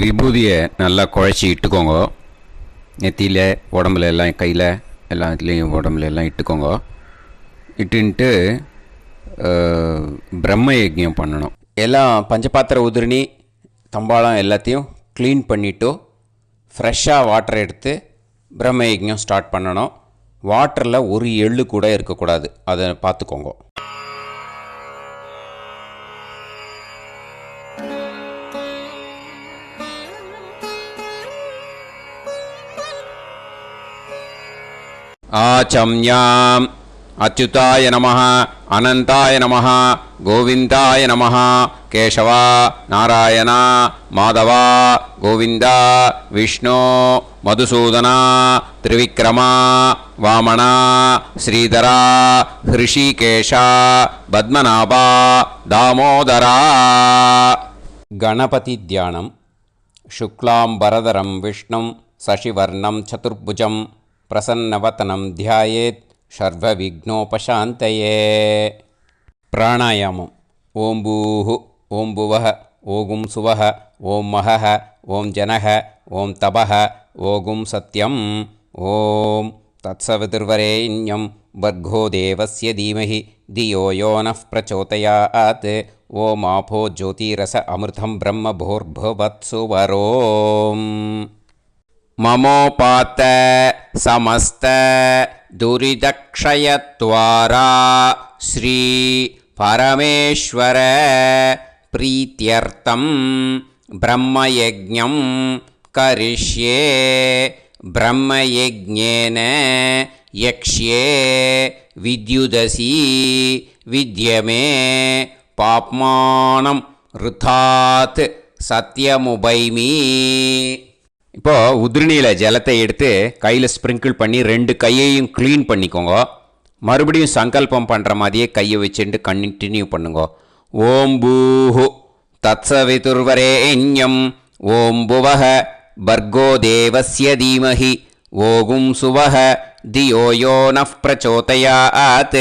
விபூதியை நல்லா குழச்சி இட்டுக்கோங்க. நெத்தியில் உடம்புல எல்லாம் கையில் எல்லாத்துலேயும் உடம்புல எல்லாம் இட்டுக்கோங்க. இட்டுன்ட்டு பிரம்ம யஜ்ஞம் பண்ணணும். எல்லாம் பஞ்சபாத்திர உதிரணி தம்பாளம் எல்லாத்தையும் க்ளீன் பண்ணிவிட்டு ஃப்ரெஷ்ஷாக வாட்டர் எடுத்து பிரம்ம யஜ்ஞம் ஸ்டார்ட் பண்ணணும். வாட்டரில் ஒரு எள்ளு கூட இருக்கக்கூடாது, அதை பார்த்துக்கோங்க. ஆச்சம்யாம் அச்சுதாய நமஹ, அனந்தாய நமஹ, கோவிந்தாய நமஹ, கேசவா நாராயணா மாதவா கோவிந்தா விஷ்ணு மதுசூதனா திரிவிக்ரமா வாமனா ஸ்ரீதரா ஹிருஷிகேஷா பத்மநாபா தாமோதரா. கணபதி தியானம். சுக்லாம்பரதரம் விஷ்ணும் சசிவர்ணம் சதுர்புஜம் பிரசன்னவதனம் தியாயேத் சர்வவிக்னோபசாந்தயே. பிராணாயாமம். ஓம் பூஹு ஓம் புவஹ ஓகும் சுவஹ ஓம் மஹஹ ஓம் ஜனஹ ஓம் தபஹ ஓகும் சத்யம். ஓம் தத்சவிதுர்வரேண்யம் வர்கோ தேவஸ்ய தீமஹி தியோ யோ நः பிரச்சோதயாத். ஓம் ஆபோ ஜோதிரஸ அமிர்தம் பிரம்ம பூர்புவத்சு வரோம். மமோபாத்த சமஸ்த துரிதக்ஷயத்வாரா ஸ்ரீ பரமேஸ்வர பிரீத்யர்த்தம் பிரம்மயஜ்ஞம் கரிஷ்யே. பிரம்மயஜ்ஞேன யக்ஷ்யே வித்யுதசி வித்யமே பாப்மானம் ருதாத் சத்யமுபைமி. இப்போது உதிரணியில் ஜலத்தை எடுத்து கையில் ஸ்ப்ரிங்கிள் பண்ணி 2 கையையும் க்ளீன் பண்ணிக்கோங்க. மறுபடியும் சங்கல்பம் பண்ணுற மாதிரியே கையை வச்சுட்டு கண்டினியூ பண்ணுங்க. ஓம் பூஹு தத்சவிதுர்வரேண்யம் ஓம் புவஹ பர்கோ தேவஸ்ய தீமஹி ஓகும் சுவஹ தியோ யோ நஃப் பிரச்சோதயாத்.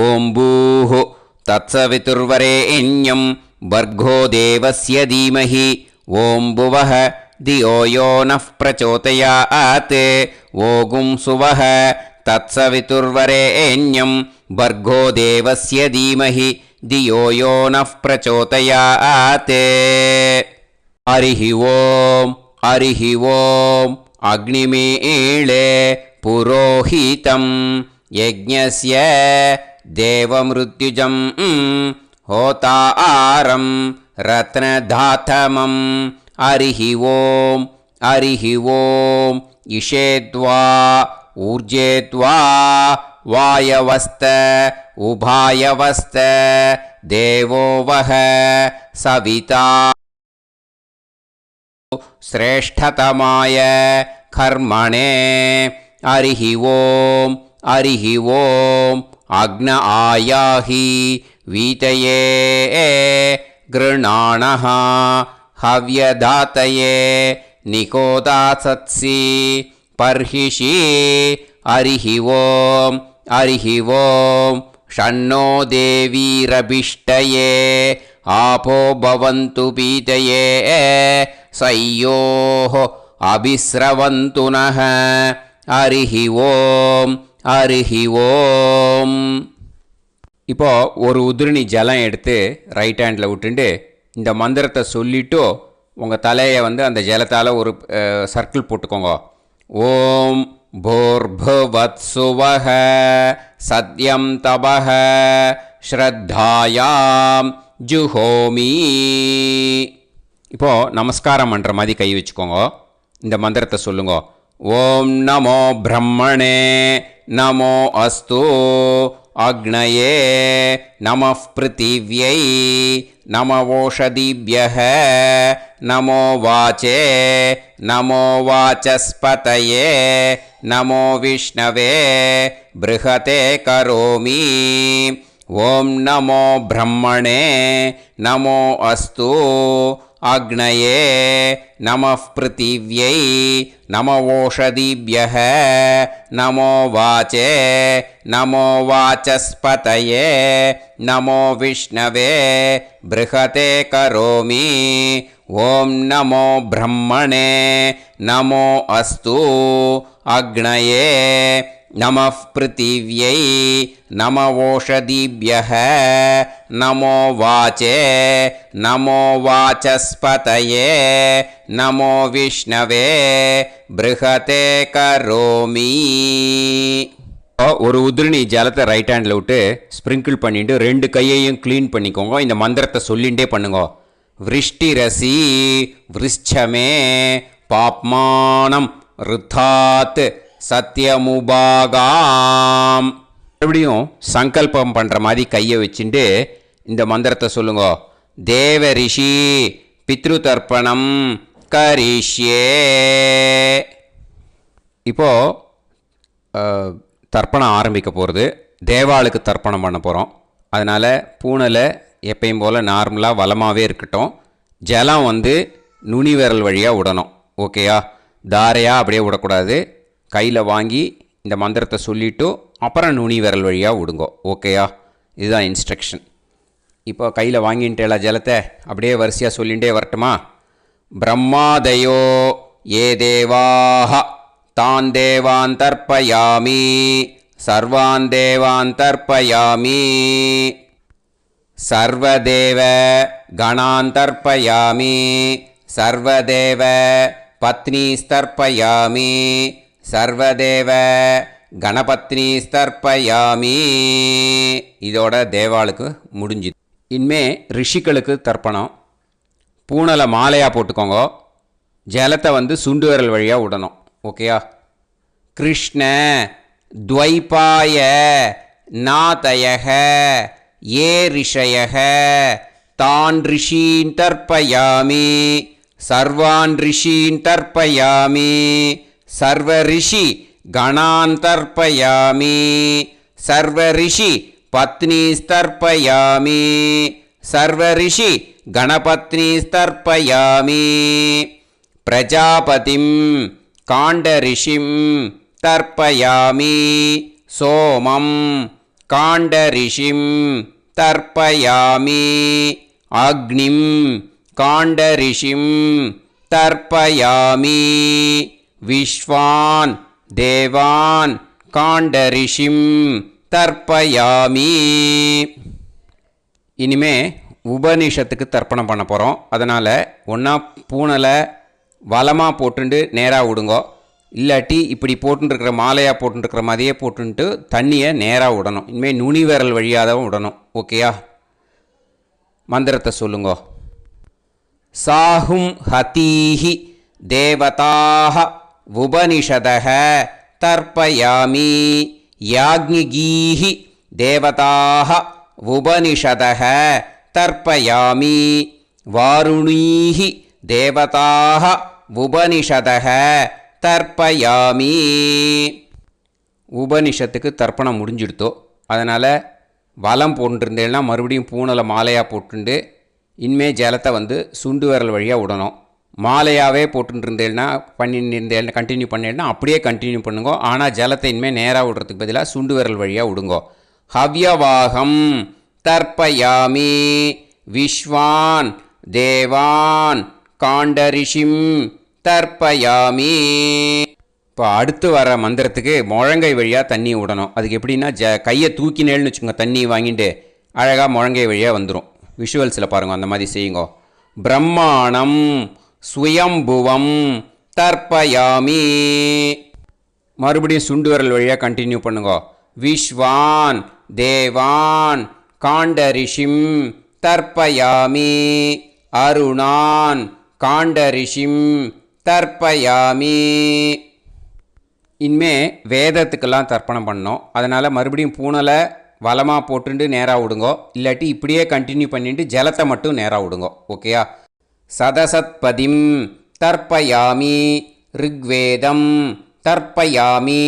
ஓம் பூஹு தத்சவிதுர்வரேண்யம் பர்கோ தேவஸ்ய தீமஹி ஓம் புவஹ தியோ யோ நஃப் பிரச்சோதயாத். ஓகும் சுவஹ தத்சவிதுர்வரேண்யம் பர்கோ தேவஸ்ய தீமஹி தியோ யோ நஃப் பிரச்சோதயாத். ஹரிஹி ஓம் ஹரிஹி ஓம் அக்னிமீளே புரோஹிதம் யஜ்ஞஸ்ய தேவமிருத்யுஜம் ஹோதாரம் ரத்னதாத்தமம். ஹரிஹி ஓம் ஹரிஹி ஓம் இஷேத்வா ஊர்ஜேத்வா வாயவஸ்த உபாயவஸ்த தேவோ வஹ சவிதா ஸ்ரேஷ்டதமாய கர்மணே. ஹரிஹி ஓம் ஹரிஹி ஓம் அக்ன ஆயாஹி வீதயே கிருணாணஹ ஹவ்யதாத்தயே நிகோதாசத்சி பர்ஹிஷி. ஹரிஹி ஓம் ஹரிஹி ஓம் ஷண்ணோ தேவீரபிஷ்டயே ஆபோ பவந்து பீதயே சய்யோஹ அபிஸ்ரவந்து நஹ. ஹரிஹி ஓம் ஹரிஹி ஓம். இப்போ ஒரு உதிரணி ஜலம் எடுத்து ரைட் ஹேண்டில் விட்டுண்டு இந்த மந்திரத்தை சொல்லிவிட்டு உங்கள் தலையை அந்த ஜலத்தால் ஒரு சர்க்கிள் போட்டுக்கோங்க. ஓம் பூர்புவத்சுவஹ சத்யம் தபஹ ஸ்ரத்தாயாம் ஜுஹோமி. இப்போது நமஸ்காரம் பண்ணுற மாதிரி கை வச்சுக்கோங்க. இந்த மந்திரத்தை சொல்லுங்க. ஓம் நமோ பிரம்மணே நமோ அஸ்து அக்னயே நமः பிருத்திவ்யை நமவோஷதிभ्यः நமோ வாச்சே நமோ வாசஸ்பதயே நமோ விஷ்ணவே ப்ருஹதே கரோமி. ஓம் நமோ பிரம்மணே நமோ அஸ்து அக்னயே நமः பிருத்திவ்யை நமவோஷதிभ्यः நமோ வாச்சே நமோ வாசஸ்பதயே நமோ விஷ்ணவே ப்ருஹதே கரோமி. ஓம் நமோ பிரம்மணே நமோ அஸ்து அக்னயே நமः பிருத்திவ்யை நமவோஷதிभ्यः நமோ வாச்சே நமோ வாசஸ்பதயே நமோ விஷ்ணவே ப்ருஹதே கரோமி. ஒரு உதிரணி ஜலத்தை ரைட் ஹேண்டில் விட்டு ஸ்ப்ரிங்கிள் பண்ணிட்டு 2 கையையும் க்ளீன் பண்ணிக்கோங்க. இந்த மந்திரத்தை சொல்லிகிட்டே பண்ணுங்க. விருஷ்டிரசி விருஷ்சமே பாப்மானம் ருத்தாத் சத்யமுபாகாம். மறுபடியும் சங்கல்பம் பண்ணுற மாதிரி கையை வச்சுட்டு இந்த மந்திரத்தை சொல்லுங்க. தேவ ரிஷி பித்ரு தர்ப்பணம் கரிஷ்யே. இப்போது தர்ப்பணம் ஆரம்பிக்க போகிறது. தேவாளுக்கு தர்ப்பணம் பண்ண போகிறோம். அதனால் பூனலை எப்பயும் போல் நார்மலாக வளமாகவே இருக்கட்டும். ஜலம் நுனி விரல் வழியாக விடணும். ஓகேயா? தாரையாக அப்படியே விடக்கூடாது. கையில் வாங்கி இந்த மந்திரத்தை சொல்லிவிட்டு அப்புறம் நுனி விரல் வழியாக விடுங்கோ. ஓகேயா? இதுதான் இன்ஸ்ட்ரக்ஷன். இப்போ கையில் வாங்கிட்டேல ஜலத்தை அப்படியே வரிசையாக சொல்லிகிட்டே வரட்டுமா? பிரம்மாதயோ ஏ தேவாஹ தான் தேவான் தர்ப்பயாமி சர்வான் தேவான் தர்ப்பயாமி சர்வதேவ கணான் தர்ப்பயாமி சர்வதேவ பத்னீஸ்தர்ப்பயாமி சர்வதேவ கணபத்னீஸ்தர்ப்பயாமி. இதோட தேவாளுக்கு முடிஞ்சுது. இனிமே ரிஷிகளுக்கு தர்ப்பணம். பூனலை மாலையாக போட்டுக்கோங்க. ஜலத்தை சுண்டு விரல் வழியாக விடணும். ஓகேயா? கிருஷ்ண துவைபாய நாதயக ஏ ரிஷயக தான் ரிஷீன் தர்ப்பயாமி सर्वान् ऋषीन् तर्पयामि सर्वऋषि गणान् तर्पयामि सर्वऋषि पत्नीस्तर्पयामि सर्वऋषि गणपत्नीस्तर्पयामि प्रजापतिं काण्डऋषिं तर्पयामि सोमं काण्डऋषिं तर्पयामि अग्निं काण्डऋषिं तर्पयामि विश्वान् देवान् काण्डऋषिं तर्पयामि இனிமே உபனிஷத்துக்கு தர்ப்பணம் பண்ண போகிறோம். அதனால் ஒன்றா பூனலை வலமாக போட்டுண்டு நேராக விடுங்கோ, இல்லாட்டி இப்படி போட்டுருக்கிற மாலையாக போட்டுருக்கிற மாதிரியே போட்டுன்ட்டு தண்ணியை நேராக விடணும். இனிமேல் நுனி விரல் வழியாக தான் விடணும். ஓகேயா? மந்திரத்தை சொல்லுங்கோ. சாஹும் ஹதீஹி தேவதாக உபனிஷதக தர்ப்பயாமி யாக்ஞிகீஹி தேவதாக உபனிஷதக தர்ப்பயாமி வாருணீஹி தேவதாக உபனிஷதக தர்ப்பயாமி. உபனிஷத்துக்கு தர்ப்பணம் முடிஞ்சிடுத்தோ, அதனால் வலம் போட்டுருந்தேன்னா மறுபடியும் பூனலை மாலையாக போட்டுண்டு இனிமே ஜலத்தை சுண்டு விரல் வழியாக விடணும். மாலையாகவே போட்டுருந்தேன்னா பண்ணியிருந்தேன் கண்டினியூ பண்ணேன்னா அப்படியே கண்டினியூ பண்ணுங்க. ஆனால் ஜலத்தை இனிமேல் நேராக விடுறதுக்கு பதிலாக சுண்டு விரல் வழியாக விடுங்கோ. ஹவ்யவாகம் தர்ப்பயாமி விஸ்வான் தேவான் காண்டரிஷிம் தர்ப்பயாமி. இப்போ அடுத்து வர மந்திரத்துக்கு முழங்கை வழியாக தண்ணி விடணும். அதுக்கு எப்படின்னா கையை தூக்கினேன்னு வச்சுக்கோங்க, தண்ணி வாங்கிட்டு அழகாக முழங்கை வழியாக வந்துடும். விஷுவல்ஸில் பாருங்கள், அந்த மாதிரி செய்யுங்க. பிரம்மாணம் சுயம்புவம் தர்ப்பயாமி. மறுபடியும் சுண்டு விரல் வழியாக கண்டினியூ பண்ணுங்க. விஸ்வான் தேவான் காண்டரிஷிம் தர்ப்பயாமி அருணான் காண்டரிஷிம் தர்ப்பயாமி. இனிமே வேதத்துக்கெல்லாம் தர்ப்பணம் பண்ணோம். அதனால் மறுபடியும் பூனலை வலமாக போட்டுண்டு நேராக விடுங்கோ, இல்லாட்டி இப்படியே கண்டினியூ பண்ணிட்டு ஜலத்தை மட்டும் நேராக விடுங்கோ. ஓகேயா? சதசத்பதிம் தர்ப்பயாமி ரிக்வேதம் தர்ப்பயாமி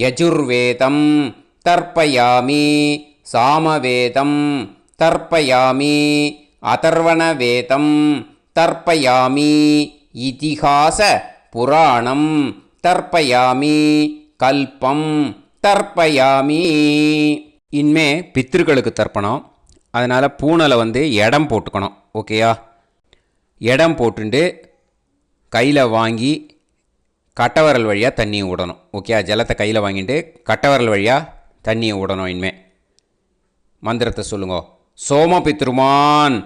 யஜுர்வேதம் தர்ப்பயாமி சாமவேதம் தர்ப்பயாமி அதர்வணவேதம் தர்ப்பயாமி இதிஹாச புராணம் தர்ப்பயாமி கல்பம் தர்ப்பயாமி. இனிமே பித்ருக்களுக்கு தர்ப்பணம். அதனால் பூனலை இடம் போட்டுக்கணும். ஓகேயா? இடம் போட்டுண்டு கையில் வாங்கி கட்டவரல் வழியாக தண்ணியை விடணும். ஓகேயா? ஜலத்தை கையில் வாங்கிட்டு கட்டவரல் வழியாக தண்ணியை விடணும். இனிமே மந்திரத்தை சொல்லுங்க. சோமபித்ருமான்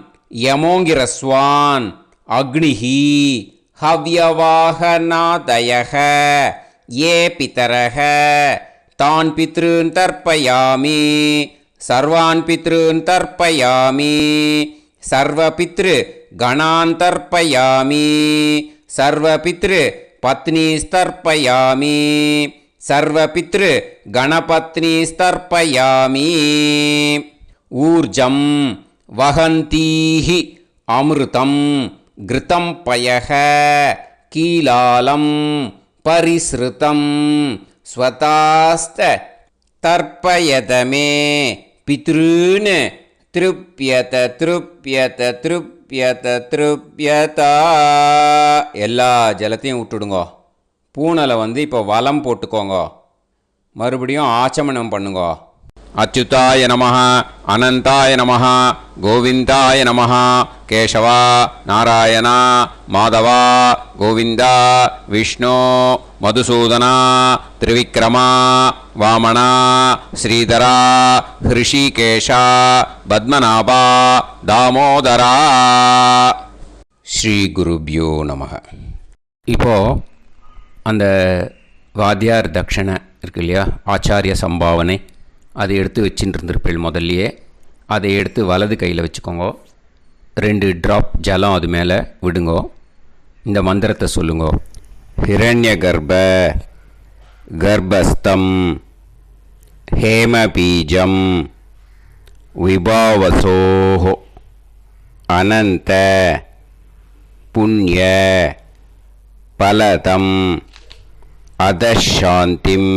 யமோங்கிரஸ்வான் அக்னிஹி ஹவ்யவாகநாதயக ஏ பிதரக தான் பித்ருன் தர்ப்பயாமி சர்வான் பித்ருன் தர்ப்பயாமி சர்வபித்ரு கணான் தர்ப்பயாமி சர்வபித்ரு பத்னிஸ்தர்ப்பயாமி சர்வபித்ரு கணபத்னிஸ்தர்ப்பயாமி. ஊர்ஜம் வஹந்தீஹி அமிர்தம் கிருதம் பயக கீலாலம் பரிஸ்ருதம் ஸ்வதாஸ்த தர்ப்பயதமே பித்ருன் திருப்யத திருப்யத திருப்யத திருப்யதா. எல்லா ஜலத்தையும் விட்டுடுங்கோ. பூனலை இப்போ வலம் போட்டுக்கோங்க. மறுபடியும் ஆச்சமனம் பண்ணுங்கோ. அச்சுதாய நமஹ அனந்தாய நமஹ கோவிந்தாய நமஹ கேசவா நாராயணா மாதவா கோவிந்தா விஷ்ணு மதுசூதனா திரிவிக்ரமா வாமனா ஸ்ரீதரா ஹிருஷிகேஷா பத்மநாபா தாமோதரா. ஸ்ரீ குருப்யோ நமஹ. இப்போது அந்த வாத்தியார் தட்சணை இருக்கு இல்லையா, ஆச்சாரிய சம்பாவனை, அதை எடுத்து வச்சுட்டு இருந்திருப்பேள் முதல்லையே. அதை எடுத்து வலது கையில் வச்சுக்கோங்க. 2 ட்ராப் ஜலம் அது மேலே விடுங்கோ. இந்த மந்திரத்தை சொல்லுங்கோ. ஹிரண்ய கர்ப்ப கர்ப்பஸ்தம் ஹேமபீஜம் விபாவசோஹோ அனந்த புண்ணிய பலதம் அதசாந்திம்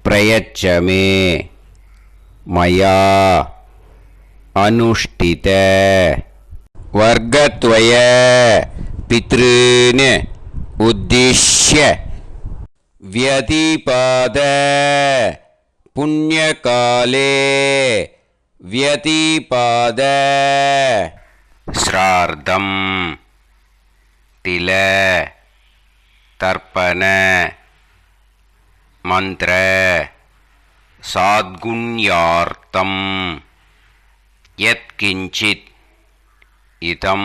பிரயச்சமே மயா அனுஷ்டித வர்க்கத்வய பித்ருன் உத்திஷ்ய व्यतिपाद पुण्यकाले व्यतिपाद श्रार्धं तिल तर्पण मंत्र साद्गुण्यार्थं यत्किंचित् इदं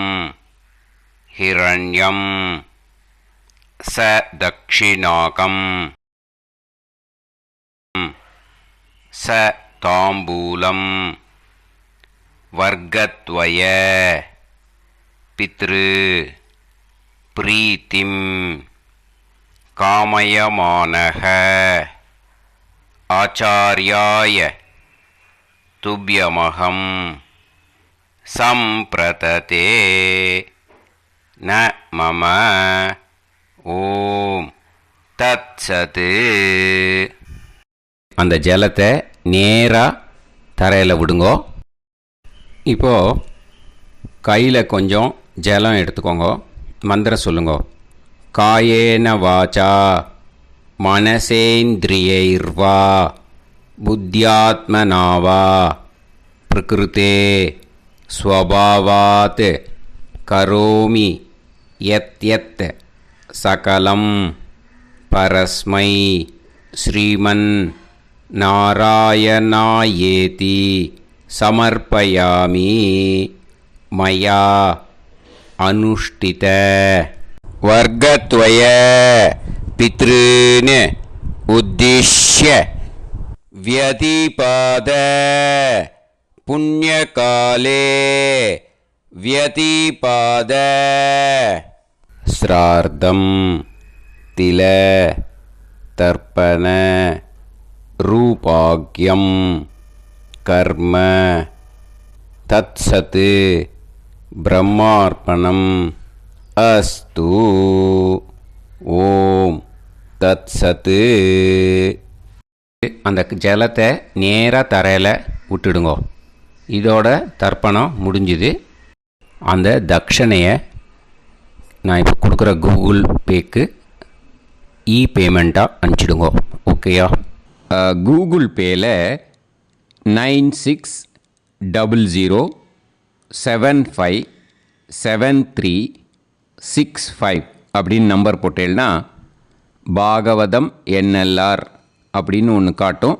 हिरण्यं स दक्षिणाकं स ताम्बूलं वर्गद्वय पितृ प्रीतिं कामयमानः आचार्याय तुभ्यमहं सम्प्रतते न मम ஓம் தத் சத். அந்த ஜலத்தை நேராக தரையில் விடுங்கோ. இப்போது கையில் கொஞ்சம் ஜலம் எடுத்துக்கோங்க. மந்திரம் சொல்லுங்கோ. காயேன வாச்சா மனசேந்திரியைர்வா புத்தியாத்மனாவா பிரகிருதே ஸ்வபாவாத் கரோமி யத் யத் சகலம் பரஸ்மை ஸ்ரீமன் நாராயணாயேதி சமர்ப்பயாமி மயா அனுஷ்டித வர்க்கத்வய பித்ருன் உத்திஷ்ய व्यतिपाद पुण्यकाले व्यतिपाद श्रार्धं तिल तर्पण रूपाग्यं कर्म तत्सत् ब्रह्मार्पणम् अस्तु. ஓம் தத் சத்து. அந்த ஜலத்தை நேராக தரையில் விட்டுடுங்கோ. இதோட தர்ப்பணம் முடிஞ்சுது. அந்த தட்சணையை நான் இப்போ கொடுக்குற கூகுள் பேக்கு பேமெண்ட்டாக அனுப்பிச்சிடுங்கோ. ஓகேயா? கூகுள் பேயில் 9600757365 அப்படின்னு நம்பர் போட்டேன்னா பாகவதம் NLR அப்படின்னு ஒன்று காட்டும்.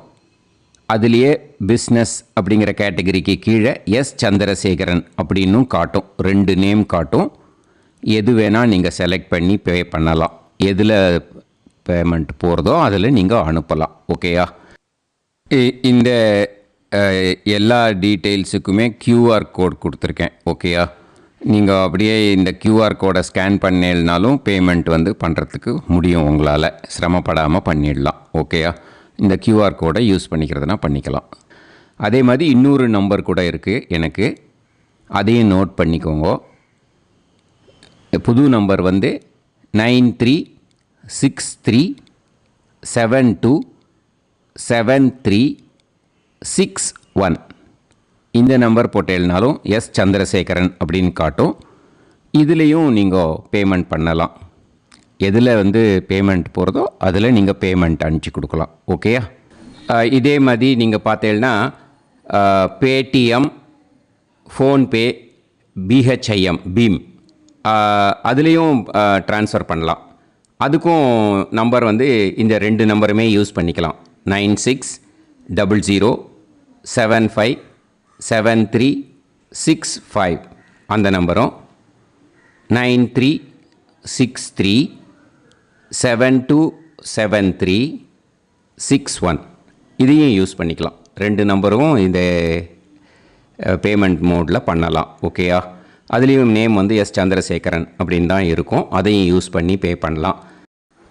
அதுலேயே பிஸ்னஸ் அப்படிங்கிற கேட்டகரிக்கு கீழே எஸ் சந்திரசேகரன் அப்படின்னும் காட்டும். 2 நேம் காட்டும். எது வேணால் நீங்கள் செலக்ட் பண்ணி பே பண்ணலாம். எதில் பேமெண்ட் போகிறதோ அதில் நீங்கள் அனுப்பலாம். ஓகேயா? இந்த எல்லா டீட்டெயில்ஸுக்குமே QR கோட் கொடுத்துருக்கேன். ஓகேயா? நீங்கள் அப்படியே இந்த QR கோடை ஸ்கேன் பண்ணேன்னாலும் பேமெண்ட் பண்ணுறதுக்கு முடியும். உங்களால் சிரமப்படாமல் பண்ணிடலாம். ஓகேயா? இந்த QR கோடை யூஸ் பண்ணிக்கிறதுனா பண்ணிக்கலாம். அதே மாதிரி இன்னொரு நம்பர் கூட இருக்குது எனக்கு. அதையும் நோட் பண்ணிக்கோங்க. புது நம்பர் 9363727361. இந்த நம்பர் போட்டேல்னாலும் எஸ் சந்திரசேகரன் அப்படின்னு காட்டும். இதுலேயும் நீங்கள் பேமெண்ட் பண்ணலாம். எதில் பேமெண்ட் போகிறதோ அதில் நீங்கள் பேமெண்ட் அனுப்பிச்சி கொடுக்கலாம். ஓகேயா? இதே மாதிரி நீங்கள் பார்த்தேன்னா பேடிஎம், ஃபோன்பே, BHIM பீம் அதுலேயும் ட்ரான்ஸ்ஃபர் பண்ணலாம். அதுக்கும் நம்பர் இந்த 2 நம்பருமே யூஸ் பண்ணிக்கலாம். 9600757365 அந்த நம்பரும் 9363727361 இதையும் யூஸ் பண்ணிக்கலாம். 2 நம்பரும் இந்த பேமெண்ட் மோடில் பண்ணலாம். ஓகேயா? அதுலேயும் நேம் எஸ் சந்திரசேகரன் அப்படின்னு தான் இருக்கும். அதையும் யூஸ் பண்ணி பே பண்ணலாம்.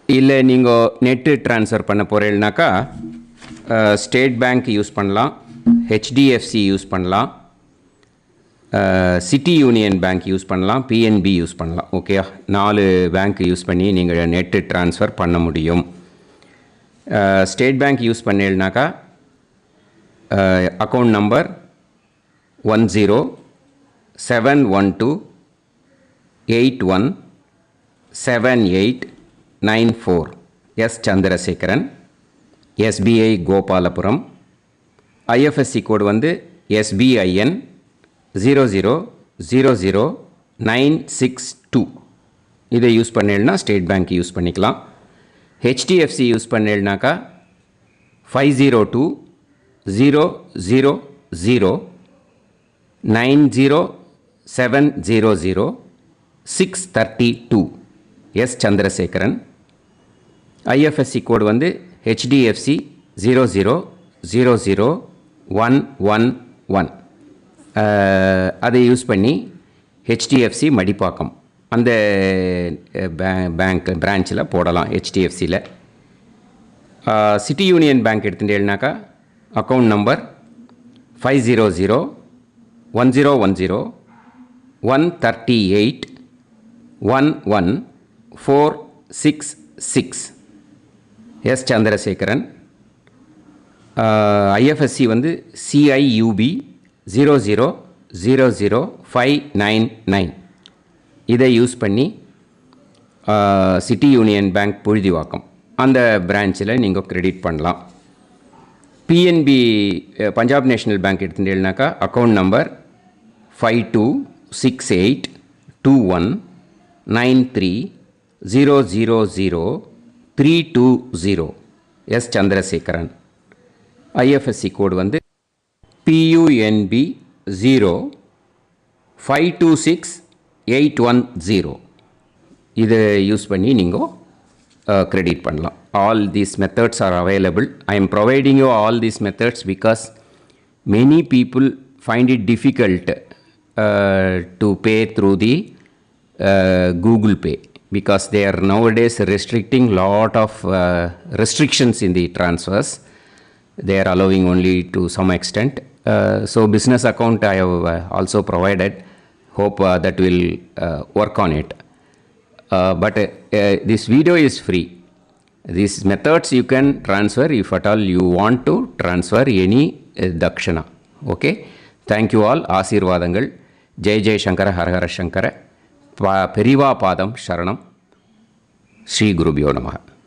இல்லை நீங்கள் நெட்டு ட்ரான்ஸ்ஃபர் பண்ண போகிறீங்கனாக்கா ஸ்டேட் பேங்க் யூஸ் பண்ணலாம், HDFC யூஸ் பண்ணலாம், சிட்டி யூனியன் பேங்க் யூஸ் பண்ணலாம், பிஎன்பி யூஸ் பண்ணலாம். ஓகேயா, 4 பேங்க் யூஸ் பண்ணி நீங்கள் நெட்டு ட்ரான்ஸ்ஃபர் பண்ண முடியும். ஸ்டேட் பேங்க் யூஸ் பண்ணீங்கனாக்கா account number 1071817894 S Chandrasekaran, SBI Gopalapuram. IFSC code வந்து SBIN 0000962. இதை யூஸ் பண்ணீங்கன்னா ஸ்டேட் பேங்க் யூஸ் பண்ணிக்கலாம். HDFC யூஸ் பண்ணீங்கனாக்கா 502000900700 எஸ் சந்திரசேகரன். ஐஎஃப்எஸ்சி கோடு வந்து HDFC 0000111. அதை யூஸ் பண்ணி HDFC மடிப்பாக்கம் அந்த பேங்க் பிரான்ச்சில் போடலாம். HDFCயில் சிட்டி யூனியன் பேங்க் எடுத்துட்டேன்னாக்கா account number 5001010381146 S Chandrasekaran. IFSC வந்து CIUB 0000599. இதை யூஸ் பண்ணி சிட்டி யூனியன் பேங்க் புழுதிவாக்கம் அந்த பிரான்ச்சில் நீங்கள் கிரெடிட் பண்ணலாம். பிஎன்பி பஞ்சாப் நேஷ்னல் பேங்க் எடுத்துட்டேன்னாக்கா account number 52682193000320 S Chandrasekaran. IFSC code வந்து PUNB 0526810. இதை யூஸ் பண்ணி நீங்கள் கிரெடிட் பண்ணலாம். All these methods are available. I am providing you all these methods because many people find it difficult to pay through the Google Pay because they are nowadays restricting lot of restrictions in the transfers. They are allowing only to some extent. So business account I have also provided. Hope that will work on it. But this video is free. These methods you can transfer if at all you want to transfer any dakshana. Okay. Thank you all. ஆசீர்வாதங்கள். ஜெய் ஜெய் சங்கர ஹர ஹர சங்கர. பெரிவா பாதம் சரணம். ஸ்ரீ குருபியோ நமஹ.